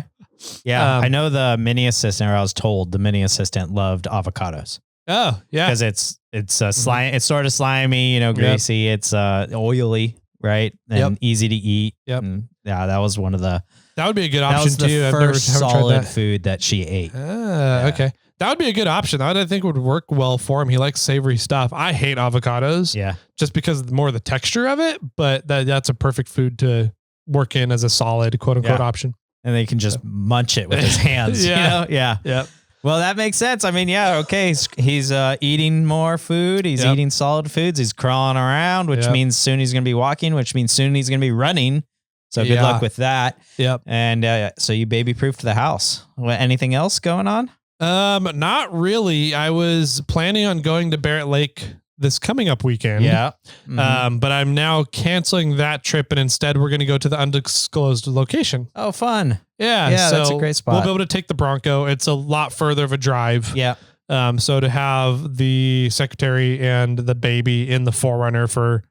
Yeah. I know the mini assistant, or I was told the mini assistant loved avocados. Oh, yeah. Because it's slime. It's sort of slimy, greasy. It's oily, right? And easy to eat. Yep. And that was one of the... That would be a good option too. That was the first solid food that she ate. Okay. That would be a good option. That I think would work well for him. He likes savory stuff. I hate avocados. Yeah. Just because more of the texture of it, but that's a perfect food to work in as a solid quote unquote option. And they can just munch it with his hands. Yeah. Yep. Well, that makes sense. I mean, okay. He's eating more food. He's eating solid foods. He's crawling around, which means soon he's going to be walking, which means soon he's going to be running. So good luck with that. Yep. And so you baby proofed the house. Anything else going on? Not really. I was planning on going to Barrett Lake this coming up weekend. Yeah. Mm-hmm. But I'm now canceling that trip, and instead we're going to go to the undisclosed location. Oh, fun. Yeah. Yeah, so that's a great spot. We'll be able to take the Bronco. It's a lot further of a drive. Yeah. So to have the secretary and the baby in the 4Runner for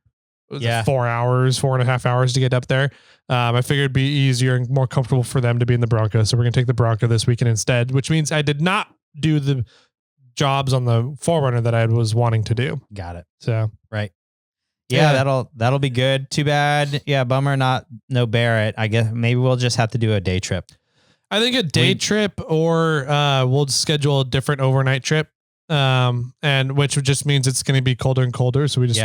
4 hours, 4.5 hours to get up there. I figured it'd be easier and more comfortable for them to be in the Bronco. So we're going to take the Bronco this weekend instead, which means I did not do the jobs on the 4Runner that I was wanting to do. Got it. So, right. Yeah, that'll be good. Too bad. Yeah. Bummer. No Barrett. I guess maybe we'll just have to do a day trip. I think a day trip, or we'll schedule a different overnight trip. And which just means it's going to be colder and colder. So we just,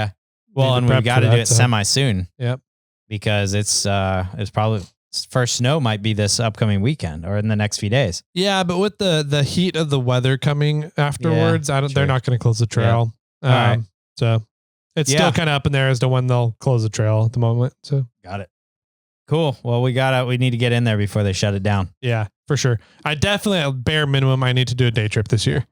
well, and we got to do it semi soon. Yep. Because it's probably first snow might be this upcoming weekend or in the next few days. Yeah, but with the heat of the weather coming afterwards, they're not going to close the trail. Right. So it's still kind of up in there as to when they'll close the trail at the moment. So got it. Cool. Well, we need to get in there before they shut it down. Yeah, for sure. I definitely, at bare minimum, I need to do a day trip this year.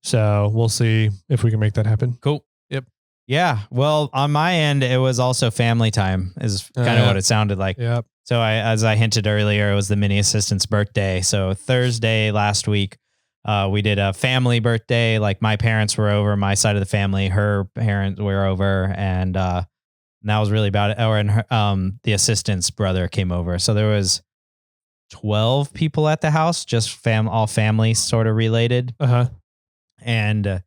So we'll see if we can make that happen. Cool. Yep. Yeah. Well, on my end, it was also family time is kind of what it sounded like. Yep. So as I hinted earlier, it was the mini assistant's birthday. So Thursday last week, we did a family birthday. Like my parents were over, my side of the family, her parents were over, and that was really about it. And the assistant's brother came over. So there was 12 people at the house, just all family sort of related. Uh-huh. And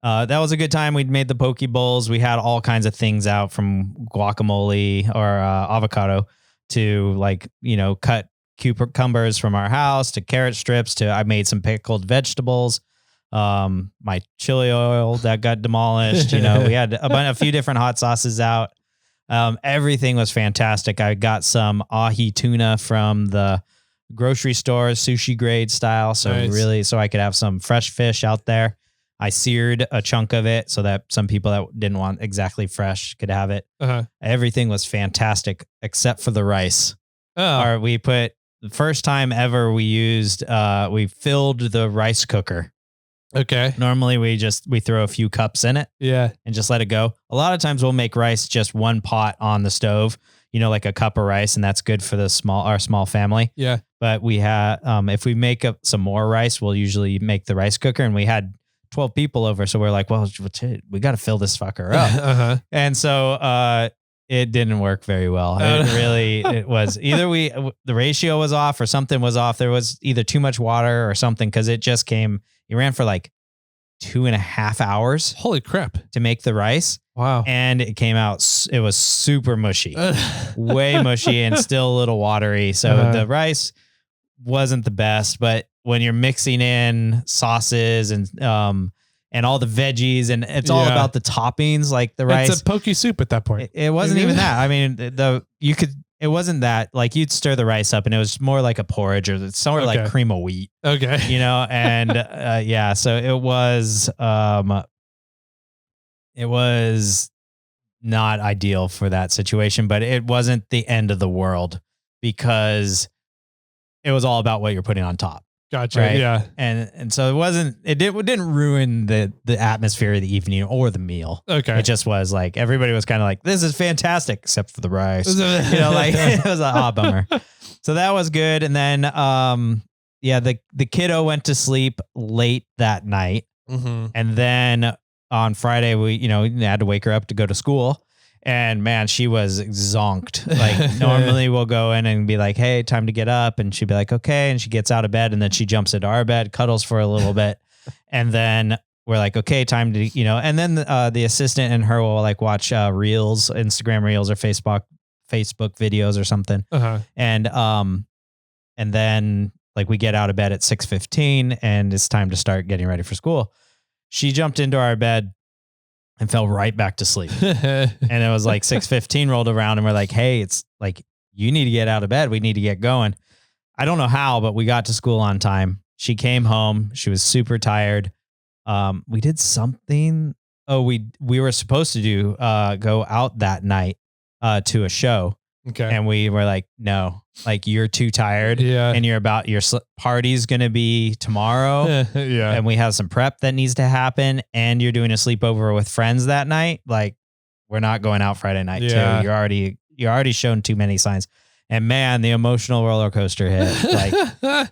That was a good time. We'd made the poke bowls. We had all kinds of things out, from guacamole or avocado to, like, cut cucumbers from our house to carrot strips to I made some pickled vegetables. My chili oil that got demolished. We had a few different hot sauces out. Everything was fantastic. I got some ahi tuna from the grocery store, sushi grade style. So nice. So I could have some fresh fish out there. I seared a chunk of it so that some people that didn't want exactly fresh could have it. Everything was fantastic except for the rice. Or we put, the first time ever we used, we filled the rice cooker. Okay. Normally we throw a few cups in it. Yeah. And just let it go. A lot of times we'll make rice just one pot on the stove, like a cup of rice, and that's good for our small family. Yeah. But we had, if we make up some more rice, we'll usually make the rice cooker, and we had 12 people over. So we're like, well, we got to fill this fucker up. And so, it didn't work very well. It was either the ratio was off or something was off. There was either too much water or something. Cause it ran for like 2.5 hours. Holy crap. To make the rice. Wow. And it came out, it was super mushy, way mushy and still a little watery. So the rice wasn't the best, but when you're mixing in sauces and all the veggies, and it's all about the toppings, like the rice. It's a poke soup at that point. It wasn't even that. I mean, it wasn't that, like, you'd stir the rice up and it was more like a porridge, or it's sort of like cream of wheat. Okay. And so it was not ideal for that situation, but it wasn't the end of the world because it was all about what you're putting on top. Gotcha. Right? Yeah. And so it didn't ruin the atmosphere of the evening or the meal. Okay. It just was like, everybody was kind of like, this is fantastic, except for the rice. Like, it was a bummer. So that was good. And then, the kiddo went to sleep late that night. Mm-hmm. And then on Friday, we had to wake her up to go to school. And man, she was zonked. Like, normally we'll go in and be like, hey, time to get up. And she'd be like, okay. And she gets out of bed, and then she jumps into our bed, cuddles for a little bit. And then we're like, okay, time to, and then the assistant and her will like watch reels, Instagram reels or Facebook videos or something. And then like we get out of bed at 6:15 and it's time to start getting ready for school. She jumped into our bed and fell right back to sleep. And it was like 6:15 rolled around, and we're like, hey, it's like, you need to get out of bed. We need to get going. I don't know how, but we got to school on time. She came home. She was super tired. We did something. Oh, we were supposed to go out that night to a show. Okay. And we were like, no, like, you're too tired. Yeah. And your party's going to be tomorrow. Yeah. And we have some prep that needs to happen. And you're doing a sleepover with friends that night. Like, we're not going out Friday night too. You're already shown too many signs. And man, the emotional roller coaster hit. Like,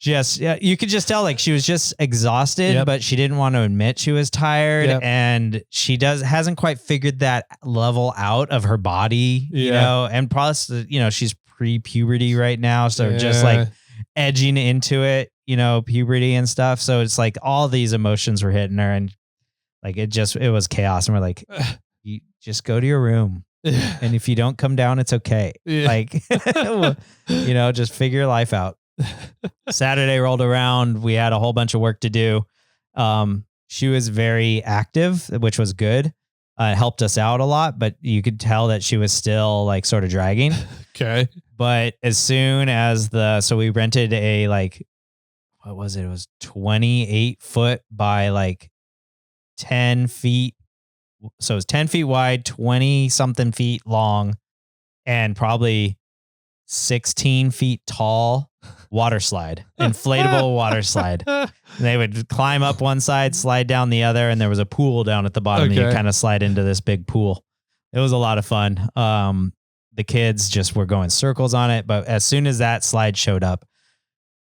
you could just tell, like, she was just exhausted, but she didn't want to admit she was tired. And she hasn't quite figured that level out of her body, and plus, she's pre-puberty right now. So just like edging into it, puberty and stuff. So it's like all these emotions were hitting her, and like, it was chaos. And we're like, you just go to your room. And if you don't come down, it's okay. Like, just figure your life out. Saturday rolled around. We had a whole bunch of work to do. She was very active, which was good. It helped us out a lot, but you could tell that she was still like sort of dragging. Okay. But as soon as so we rented a, like, what was it? It was 28 foot by like 10 feet. So it was 10 feet wide, 20 something feet long, and probably 16 feet tall water slide, inflatable water slide. They would climb up one side, slide down the other, and there was a pool down at the bottom. And you kind of slide into this big pool. It was a lot of fun. The kids just were going circles on it. But as soon as that slide showed up,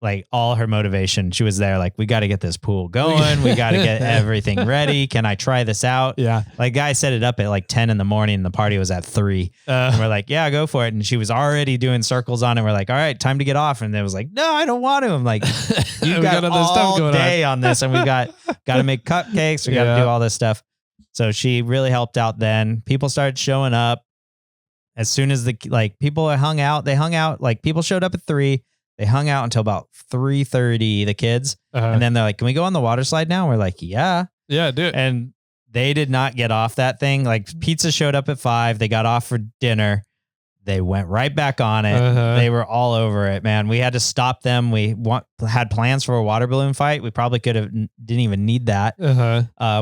like all her motivation. She was there like, we got to get this pool going. We got to get everything ready. Can I try this out? Yeah. Like guy set it up at like 10 in the morning and the party was at 3. And we're like, yeah, go for it. And she was already doing circles on it. We're like, all right, time to get off. And it was like, no, I don't want to. I'm like, you got all stuff going day on this. And we got to make cupcakes. We got to do all this stuff. So she really helped out then. People started showing up. As soon as people hung out, like people showed up at 3. They hung out until about 3:30, the kids. And then they're like, can we go on the water slide now? We're like, yeah. Yeah, do it. And they did not get off that thing. Like pizza showed up at 5. They got off for dinner. They went right back on it. They were all over it, man. We had to stop them. We had plans for a water balloon fight. We probably didn't even need that.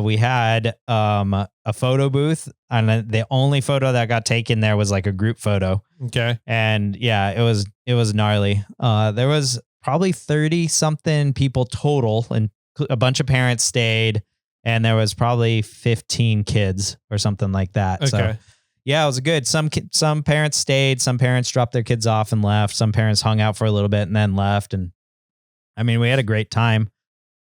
We had a photo booth, and the only photo that got taken there was like a group photo. Okay. And yeah, it was gnarly. There was probably 30 something people total, and a bunch of parents stayed, and there was probably 15 kids or something like that. Okay. So yeah, it was good. Some parents stayed, some parents dropped their kids off and left. Some parents hung out for a little bit and then left. And I mean, we had a great time.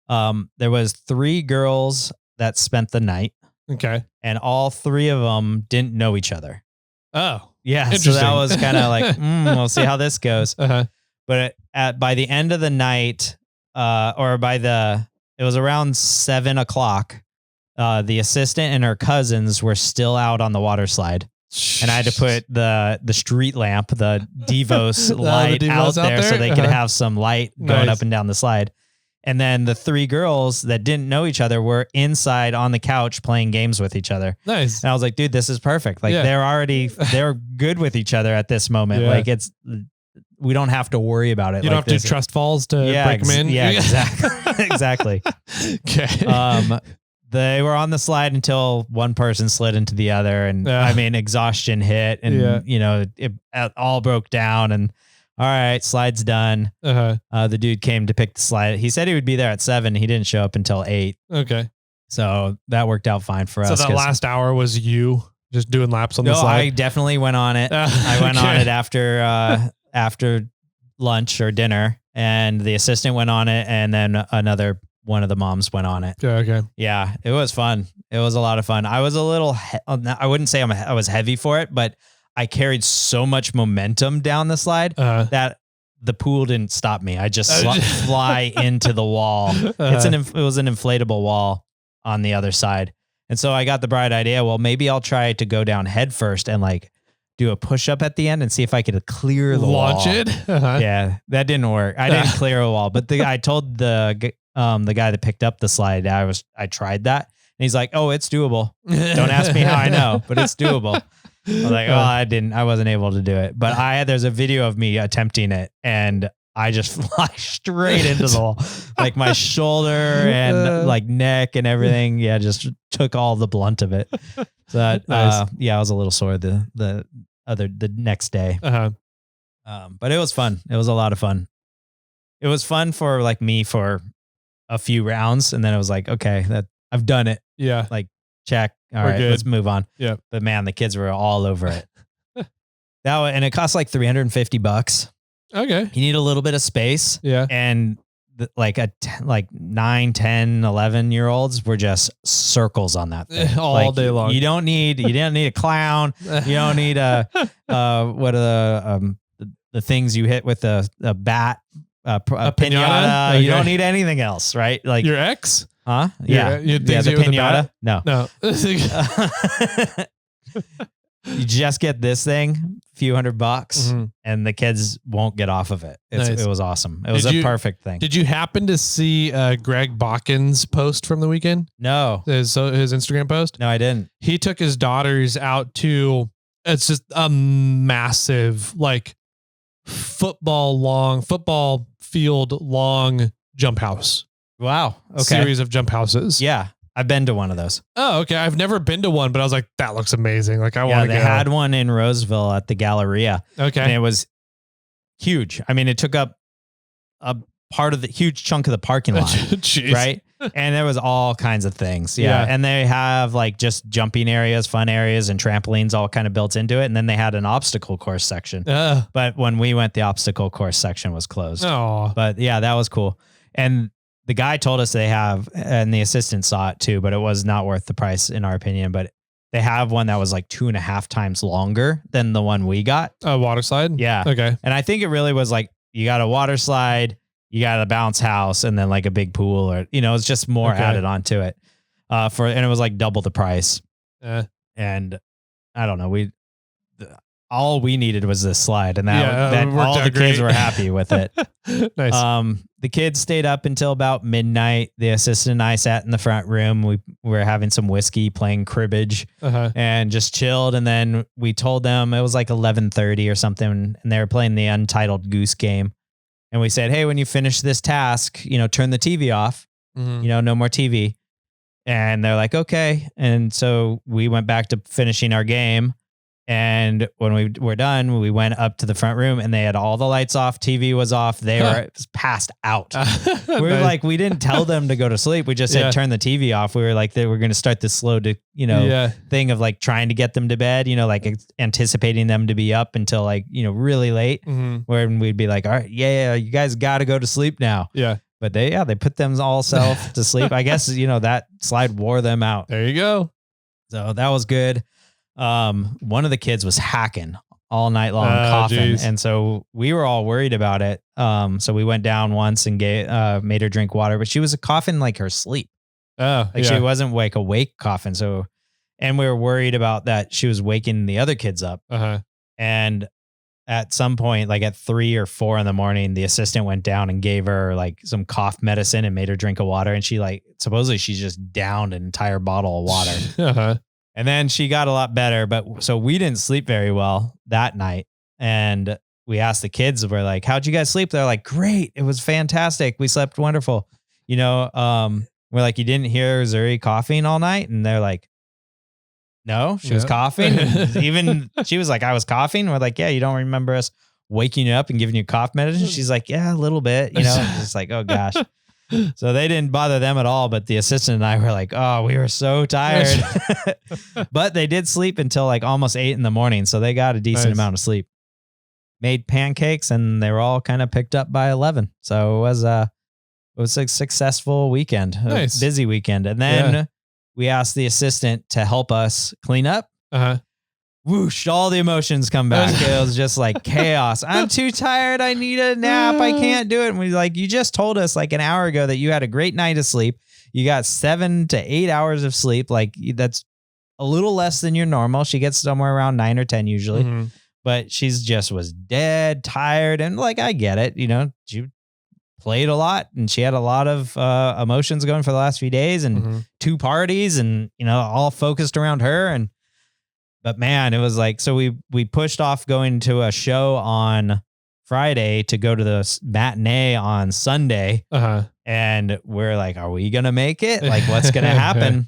There was 3 girls that spent the night. Okay. And all 3 of them didn't know each other. Oh, yeah. So that was kind of like, we'll see how this goes. But by the end of the night, it was around 7 o'clock. The assistant and her cousins were still out on the water slide. And I had to put the street lamp, the Devos light out there so they could have some light going up and down the slide. And then the 3 girls that didn't know each other were inside on the couch playing games with each other. Nice. And I was like, dude, this is perfect. Like they're good with each other at this moment. Like we don't have to worry about it. You don't have to do trust falls to break them in. Yeah, exactly. Exactly. Okay. They were on the slide until one person slid into the other. And I mean, exhaustion hit and, it all broke down and all right, slide's done. The dude came to pick the slide. He said he would be there at 7. He didn't show up until 8. Okay. So that worked out fine for us. So that last hour was you just doing laps on the slide? I definitely went on it. I went on it after lunch or dinner, and the assistant went on it, and then another one of the moms went on it. Okay. Yeah, it was fun. It was a lot of fun. I was a little, I wouldn't say I was heavy for it, but I carried so much momentum down the slide that the pool didn't stop me. I just fly into the wall. It was an inflatable wall on the other side. And so I got the bright idea, well, maybe I'll try to go down head first and like do a push up at the end and see if I could clear the wall. Launch it? Yeah, that didn't work. I didn't clear a wall, but I told the guy that picked up the slide, I tried that. And he's like, oh, it's doable. Don't ask me how I know, but it's doable. I was like, I wasn't able to do it, but there's a video of me attempting it and I just fly straight into the wall, like my shoulder and like neck and everything. Yeah. Just took all the blunt of it. So that, I was a little sore the next day. But it was fun. It was a lot of fun. It was fun for like me for a few rounds. And then it was like, okay, that I've done it. Yeah. Like check. All right, let's move on. Yeah. But man, the kids were all over it. And it cost like $350. Okay. You need a little bit of space. Yeah. And like 9, 10, 11-year-olds were just circles on that thing. All day long. You don't need a clown. You don't need what are the things you hit with a bat, a pinata. Okay. You don't need anything else, right? Like your ex? Huh? Yeah. The pinata? No. You just get this thing, a few $100, and the kids won't get off of it. It was awesome. It was a perfect thing. Did you happen to see Greg Bakken's post from the weekend? No. His Instagram post? No, I didn't. He took his daughters out to, it's just a massive, like football field long jump house. Wow. Okay. Series of jump houses. Yeah. I've been to one of those. Oh, okay. I've never been to one, but I was like, that looks amazing. Like I want to go. They had one in Roseville at the Galleria. Okay. And it was huge. I mean, it took up a part of the huge chunk of the parking lot. Jeez. Right. And there was all kinds of things. Yeah. And they have like just jumping areas, fun areas, and trampolines all kind of built into it. And then they had an obstacle course section. But when we went, the obstacle course section was closed. Oh. But yeah, that was cool. And the guy told us they have, and the assistant saw it too, but it was not worth the price in our opinion. But they have one that was like 2.5 times longer than the one we got. A water slide? Yeah. Okay. And I think it really was like, you got a water slide, you got a bounce house, and then like a big pool, or, it's just more added onto it. And it was like double the price. And I don't know, all we needed was this slide, and that all the kids were happy with it. Nice. The kids stayed up until about midnight. The assistant and I sat in the front room. We were having some whiskey, playing cribbage, and just chilled. And then we told them it was like 11:30 or something, and they were playing the Untitled Goose Game. And we said, hey, when you finish this task, turn the TV off, no more TV. And they're like, okay. And so we went back to finishing our game. And when we were done, we went up to the front room and they had all the lights off. TV was off. They were passed out. We were like, we didn't tell them to go to sleep. We just said, turn the TV off. We were like, they were going to start this slow, thing of like trying to get them to bed, like anticipating them to be up until like, really late, where we'd be like, all right, you guys got to go to sleep now. Yeah. But they put them all self to sleep. I guess, that slide wore them out. There you go. So that was good. One of the kids was hacking all night long, coughing. And so we were all worried about it. So we went down once and made her drink water, but she was coughing like her sleep. She wasn't like awake coughing. So, and we were worried about that. She was waking the other kids up. And at some point, like at 3 or 4 in the morning, the assistant went down and gave her like some cough medicine and made her drink a water. And she supposedly she just downed an entire bottle of water. And then she got a lot better, but so we didn't sleep very well that night. And we asked the kids, we're like, how'd you guys sleep? They're like, great. It was fantastic. We slept wonderful. We're like, you didn't hear Zuri coughing all night? And they're like, no, she was coughing. Even she was like, I was coughing. We're like, yeah, you don't remember us waking you up and giving you cough medicine? She's like, yeah, a little bit, It's like, oh gosh. So they didn't bother them at all, but the assistant and I were like, oh, we were so tired. But they did sleep until like almost 8 in the morning. So they got a decent amount of sleep. Made pancakes and they were all kind of picked up by 11. So it was a successful weekend, a busy weekend. And then we asked the assistant to help us clean up. Whoosh, all the emotions come back. It was just like chaos. I'm too tired. I need a nap. I can't do it. And we like, you just told us like an hour ago that you had a great night of sleep. You got 7 to 8 hours of sleep. Like that's a little less than your normal. She gets somewhere around 9 or 10 usually, but she's just was dead, tired. And like, I get it. She played a lot and she had a lot of emotions going for the last few days and 2 parties and, all focused around her. But man, it was like, so we pushed off going to a show on Friday to go to the matinee on Sunday. And we're like, are we going to make it? Like, what's going to happen?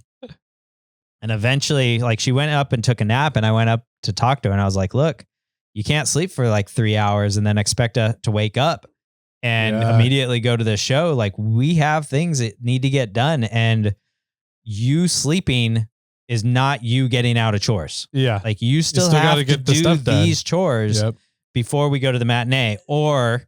And eventually, like, she went up and took a nap and I went up to talk to her and I was like, look, you can't sleep for like 3 hours and then expect to wake up and immediately go to the show. Like, we have things that need to get done, and you sleeping is not you getting out of chores. Yeah. Like you still have to get do these chores before we go to the matinee, or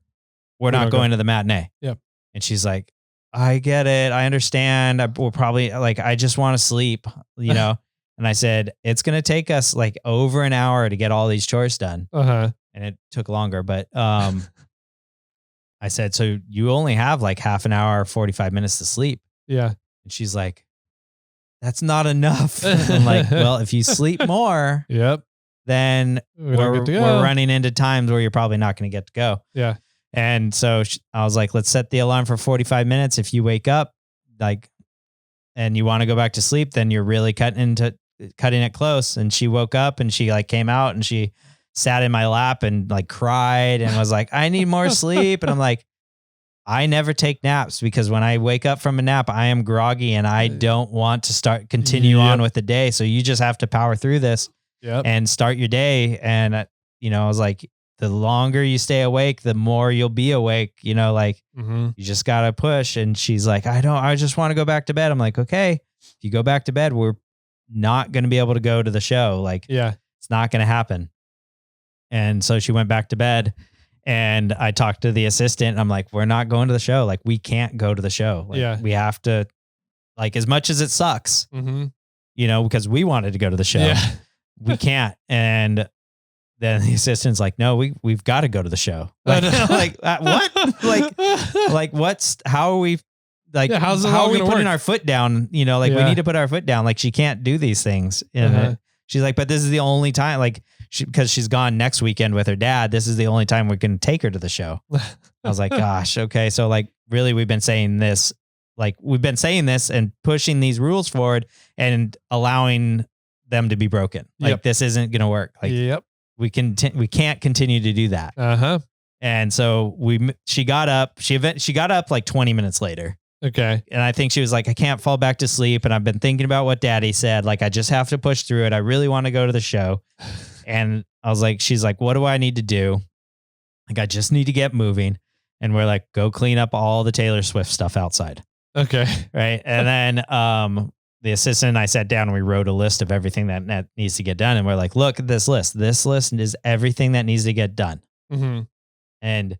we're not going to the matinee. Yep. And she's like, I get it. I understand. We're probably like, I just want to sleep, And I said, it's going to take us like over an hour to get all these chores done. And it took longer, but, I said, so you only have like half an hour, 45 minutes to sleep. Yeah. And she's like, that's not enough. I'm like, well, if you sleep more, then we're running into times where you're probably not going to get to go. Yeah. And so I was like, let's set the alarm for 45 minutes. If you wake up and you want to go back to sleep, then you're really cutting it close. And she woke up and she like came out and she sat in my lap and like cried and was like, I need more sleep. And I'm like, I never take naps because when I wake up from a nap, I am groggy and I don't want to continue on with the day. So you just have to power through this and start your day. And, I was like, the longer you stay awake, the more you'll be awake, like you just got to push. And she's like, I just want to go back to bed. I'm like, okay, if you go back to bed, we're not going to be able to go to the show. Like, it's not going to happen. And so she went back to bed, and I talked to the assistant, and I'm like, we're not going to the show. Like, we can't go to the show. Like, we have to, like, as much as it sucks, because we wanted to go to the show, we can't. And then the assistant's like, no, we've got to go to the show. Like, what? How are we, like, how are we putting our foot down? We need to put our foot down. Like, she can't do these things. And she's like, but this is the only time, like, because she's gone next weekend with her dad. This is the only time we can take her to the show. I was like, gosh, okay. So, like, really, we've been saying this and pushing these rules forward and allowing them to be broken. Like, this isn't going to work. Like, we can't continue to do that. And so she got up like 20 minutes later. Okay. And I think she was like, I can't fall back to sleep. And I've been thinking about what Daddy said. Like, I just have to push through it. I really want to go to the show. And I was like, she's like, what do I need to do? Like, I just need to get moving. And we're like, go clean up all the Taylor Swift stuff outside. Okay. Right. And then the assistant and I sat down and we wrote a list of everything that needs to get done. And we're like, look at this list. This list is everything that needs to get done. And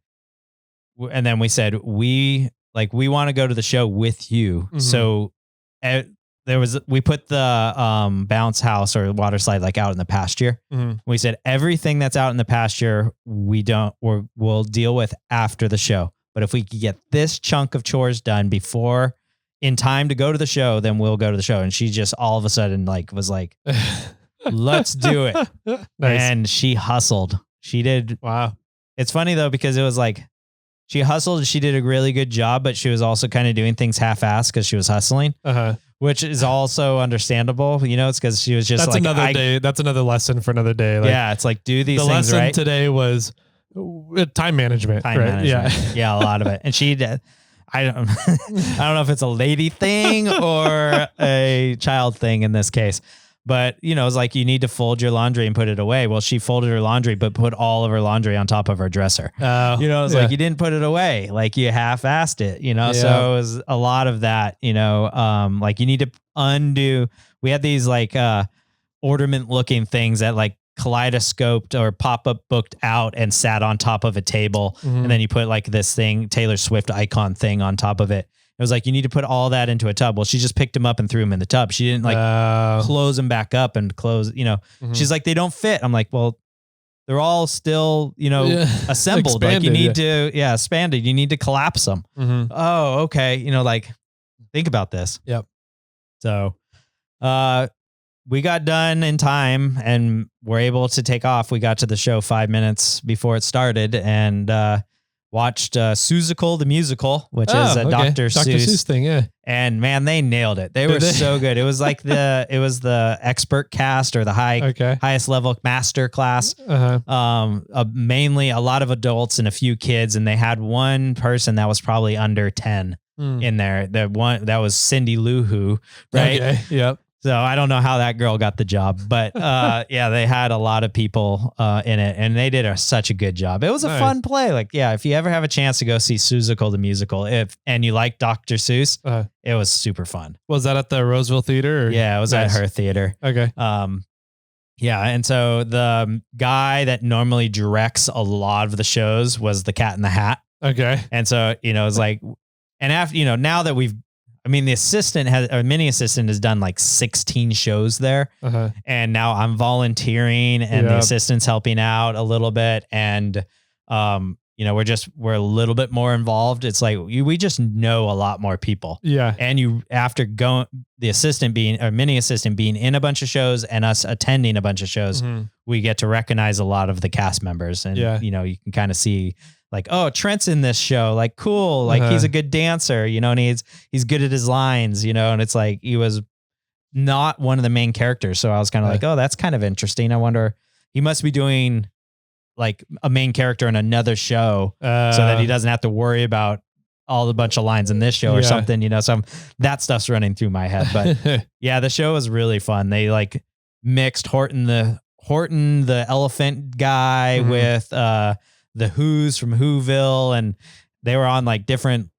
then we said, we want to go to the show with you. So we put the bounce house or water slide like out in the pasture. We said everything that's out in the pasture, we'll deal with after the show. But if we could get this chunk of chores done before in time to go to the show, then we'll go to the show. And she just all of a sudden was like, let's do it. Nice. And she hustled. She did. Wow. It's funny though, because it was like, she hustled. She did a really good job, but she was also kind of doing things half-assed because she was hustling, which is also understandable. It's because she was just another day. That's another lesson for another day. Like, it's like, do these things lesson right. Today was time management. Yeah, a lot of it. And she did. I don't know if it's a lady thing or a child thing in this case. But, it's like you need to fold your laundry and put it away. Well, she folded her laundry, but put all of her laundry on top of her dresser. It's like you didn't put it away. Like you half-assed it, So it was a lot of that, like you need to undo. We had these like ornament looking things that like kaleidoscoped or pop-up booked out and sat on top of a table. And then you put like this thing, Taylor Swift icon thing on top of it. It was like, you need to put all that into a tub. Well, she just picked them up and threw them in the tub. She didn't like close them back up and close, she's like, they don't fit. I'm like, well, they're all still, assembled. Expanded, like you need to, expanded. You need to collapse them. Oh, okay. Like think about this. Yep. So, we got done in time and were able to take off. We got to the show 5 minutes before it started and, watched Seussical the musical, which is a Dr. Seuss thing, yeah. And man, they nailed it. They were so good. It was like the expert cast or the highest level master class. Mainly a lot of adults and a few kids, and they had one person that was probably under 10 in there. The one that was Cindy Lou Who, right? Okay. Yep. So I don't know how that girl got the job, but they had a lot of people in it, and they did such a good job. It was a fun play. Like, if you ever have a chance to go see Seussical the musical, and you like Dr. Seuss, it was super fun. Was that at the Roseville Theater? Or? Yeah, it was at her theater. Okay. And so the guy that normally directs a lot of the shows was the Cat in the Hat. Okay. And so it's like, and after now that the mini assistant has done like 16 shows there. And now I'm volunteering and the assistant's helping out a little bit. And, we're a little bit more involved. It's like, we just know a lot more people. Yeah. And after going, the mini assistant being in a bunch of shows and us attending a bunch of shows, we get to recognize a lot of the cast members. And, you can kind of see, like, oh, Trent's in this show. Like, cool. Like he's a good dancer, and he's good at his lines, and it's like, he was not one of the main characters. So I was kind of like, oh, that's kind of interesting. I wonder, he must be doing like a main character in another show so that he doesn't have to worry about all the bunch of lines in this show or something, so that stuff's running through my head. But the show was really fun. They like mixed Horton the Horton, the elephant guy with the Who's from Whoville, and they were on like different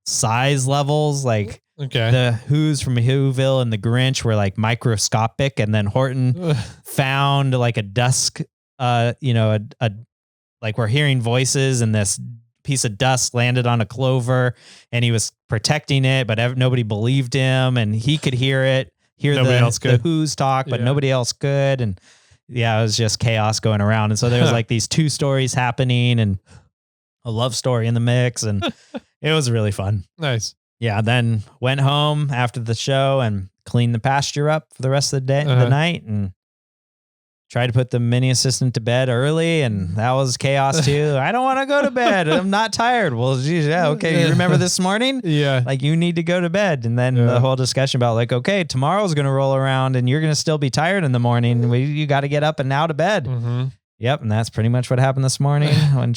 size levels. Like the Who's from Whoville and the Grinch were like microscopic, and then Horton found like a dusk, like we're hearing voices, and this piece of dust landed on a clover, and he was protecting it, but nobody believed him, and he could hear the Who's talk, but nobody else could. And it was just chaos going around. And so there was like these two stories happening and a love story in the mix, and it was really fun. Nice. Yeah. Then went home after the show and cleaned the pasture up for the rest of the day, the night, and tried to put the mini assistant to bed early, and that was chaos too. I don't want to go to bed. I'm not tired. Well, geez, okay. You remember this morning? Yeah. Like, you need to go to bed. And then the whole discussion about like, okay, tomorrow's going to roll around and you're going to still be tired in the morning. You got to get up and now to bed. Mm-hmm. Yep. And that's pretty much what happened this morning when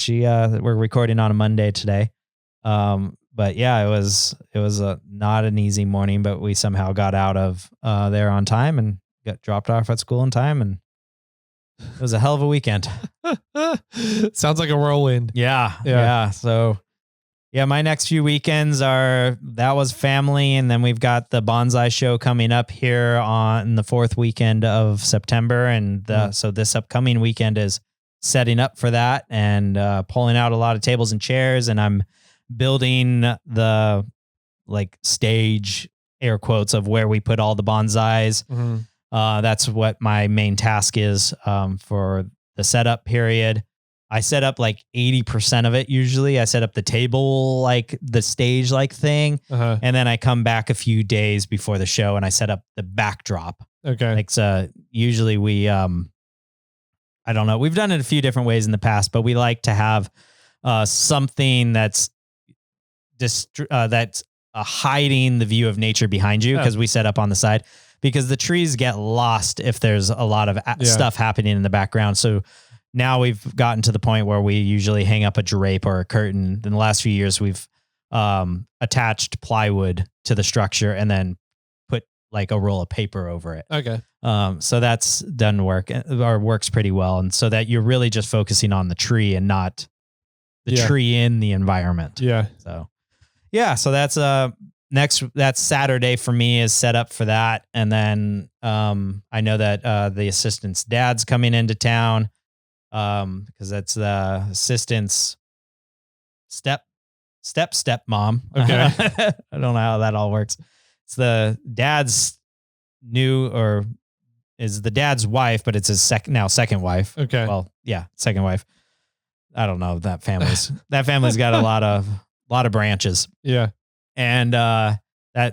we're recording on a Monday today. But yeah, it was not an easy morning, but we somehow got out of there on time and got dropped off at school in time, and it was a hell of a weekend. Sounds like a whirlwind. Yeah. So yeah, my next few weekends that was family. And then we've got the bonsai show coming up here on the 4th weekend of September. And so this upcoming weekend is setting up for that and pulling out a lot of tables and chairs. And I'm building the like stage, air quotes, of where we put all the bonsais. Mm-hmm. That's what my main task is for the setup period. I set up like 80% of it. Usually I set up the table, like the stage like thing. And then I come back a few days before the show and I set up the backdrop. Okay. Like, so usually we, I don't know. We've done it a few different ways in the past, but we like to have something that's hiding the view of nature behind you, because we set up on the side, because the trees get lost if there's a lot of stuff happening in the background. So now we've gotten to the point where we usually hang up a drape or a curtain. In the last few years, we've attached plywood to the structure and then put like a roll of paper over it. Okay. So that's done works pretty well. And so that you're really just focusing on the tree and not the tree in the environment. Yeah. So yeah. So that's Saturday for me is set up for that. And then I know that the assistant's dad's coming into town because that's the assistant's stepmom. Okay. I don't know how that all works. It's the dad's is the dad's wife, but it's his second wife. Okay. Well, yeah, second wife. I don't know. That family's got a lot of branches. Yeah. And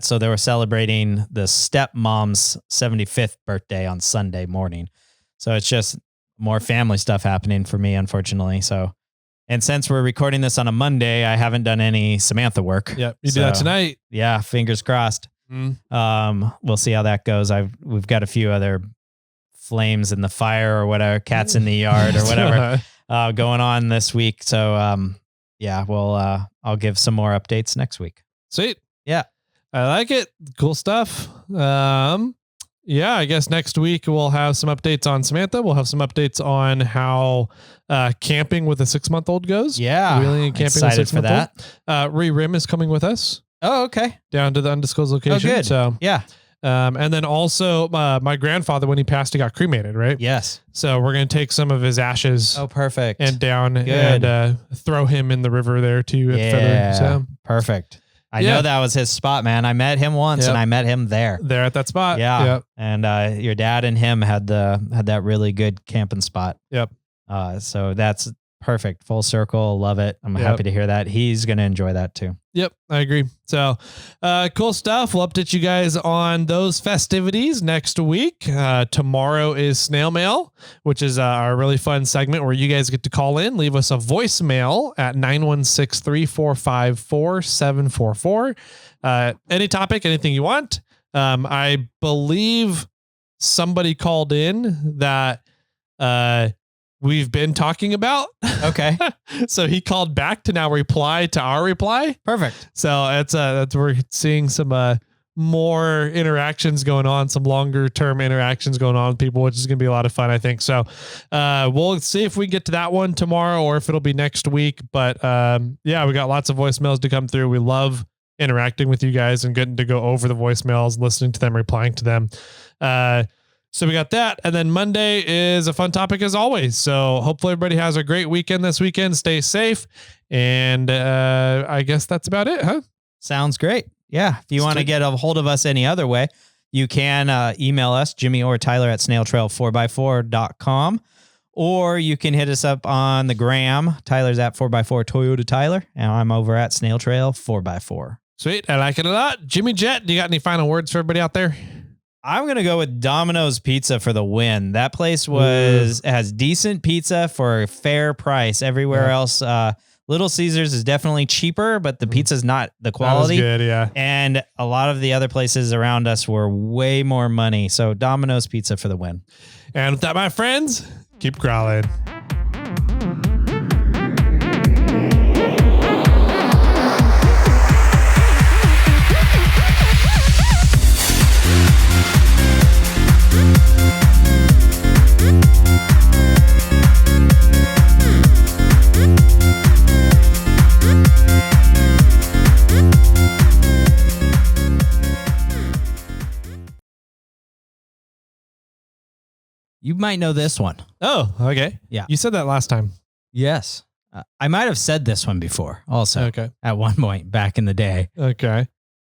so they were celebrating the stepmom's 75th birthday on Sunday morning. So it's just more family stuff happening for me, unfortunately. So, and since we're recording this on a Monday, I haven't done any Samantha work. Yep. You do that tonight. Yeah. Fingers crossed. We'll see how that goes. We've got a few other flames in the fire or whatever, cats in the yard or whatever, going on this week. So, I'll give some more updates next week. Sweet. Yeah. I like it. Cool stuff. I guess next week we'll have some updates on Samantha. We'll have some updates on how camping with a 6-month-old goes. Yeah. Wheeling and camping excited with a 6-month-old. for that. Rim is coming with us. Oh, okay. Down to the undisclosed location. Oh, good. So yeah. And then also my grandfather, when he passed, he got cremated, right? Yes. So we're going to take some of his ashes. Oh, perfect. And down and throw him in the river there too. Yeah. So perfect. I know that was his spot, man. I met him once and I met him there. There at that spot. Yeah. Yep. And your dad and him had that really good camping spot. Yep. So that's perfect. Full circle. Love it. I'm happy to hear that. He's going to enjoy that too. Yep, I agree. So cool stuff. We'll update you guys on those festivities next week. Tomorrow is Snail Mail, which is our really fun segment where you guys get to call in, leave us a voicemail at 916-345-4744. Any topic, anything you want. I believe somebody called in that we've been talking about. Okay. So he called back to now reply to our reply. Perfect. So that's we're seeing some more interactions going on, some longer term interactions going on with people, which is going to be a lot of fun, I think. So we'll see if we get to that one tomorrow or if it'll be next week. But yeah, we got lots of voicemails to come through. We love interacting with you guys and getting to go over the voicemails, listening to them, replying to them. So we got that. And then Monday is a fun topic as always. So hopefully everybody has a great weekend this weekend. Stay safe. And I guess that's about it, huh? Sounds great. Yeah. If you want to get a hold of us any other way, you can email us, Jimmy or Tyler at SnailTrail4x4.com, or you can hit us up on the gram. Tyler's at 4x4 Toyota Tyler, and I'm over at SnailTrail4x4. Sweet. I like it a lot. Jimmy Jet, do you got any final words for everybody out there? I'm going to go with Domino's Pizza for the win. That place has decent pizza for a fair price. Everywhere else, Little Caesars is definitely cheaper, but the pizza's not the quality. That was good, yeah. And a lot of the other places around us were way more money. So Domino's Pizza for the win. And with that, my friends, keep growling. You might know this one. Oh, okay. Yeah. You said that last time. Yes. I might have said this one before also. Okay. At one point back in the day. Okay.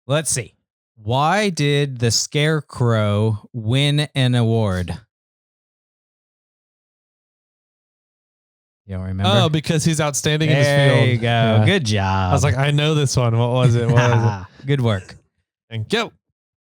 Let's see. Why did the Scarecrow win an award? You don't remember? Oh, because he's outstanding in his field. There you go. Yeah. Good job. I was like, I know this one. What was it? What was it? Good work. And go.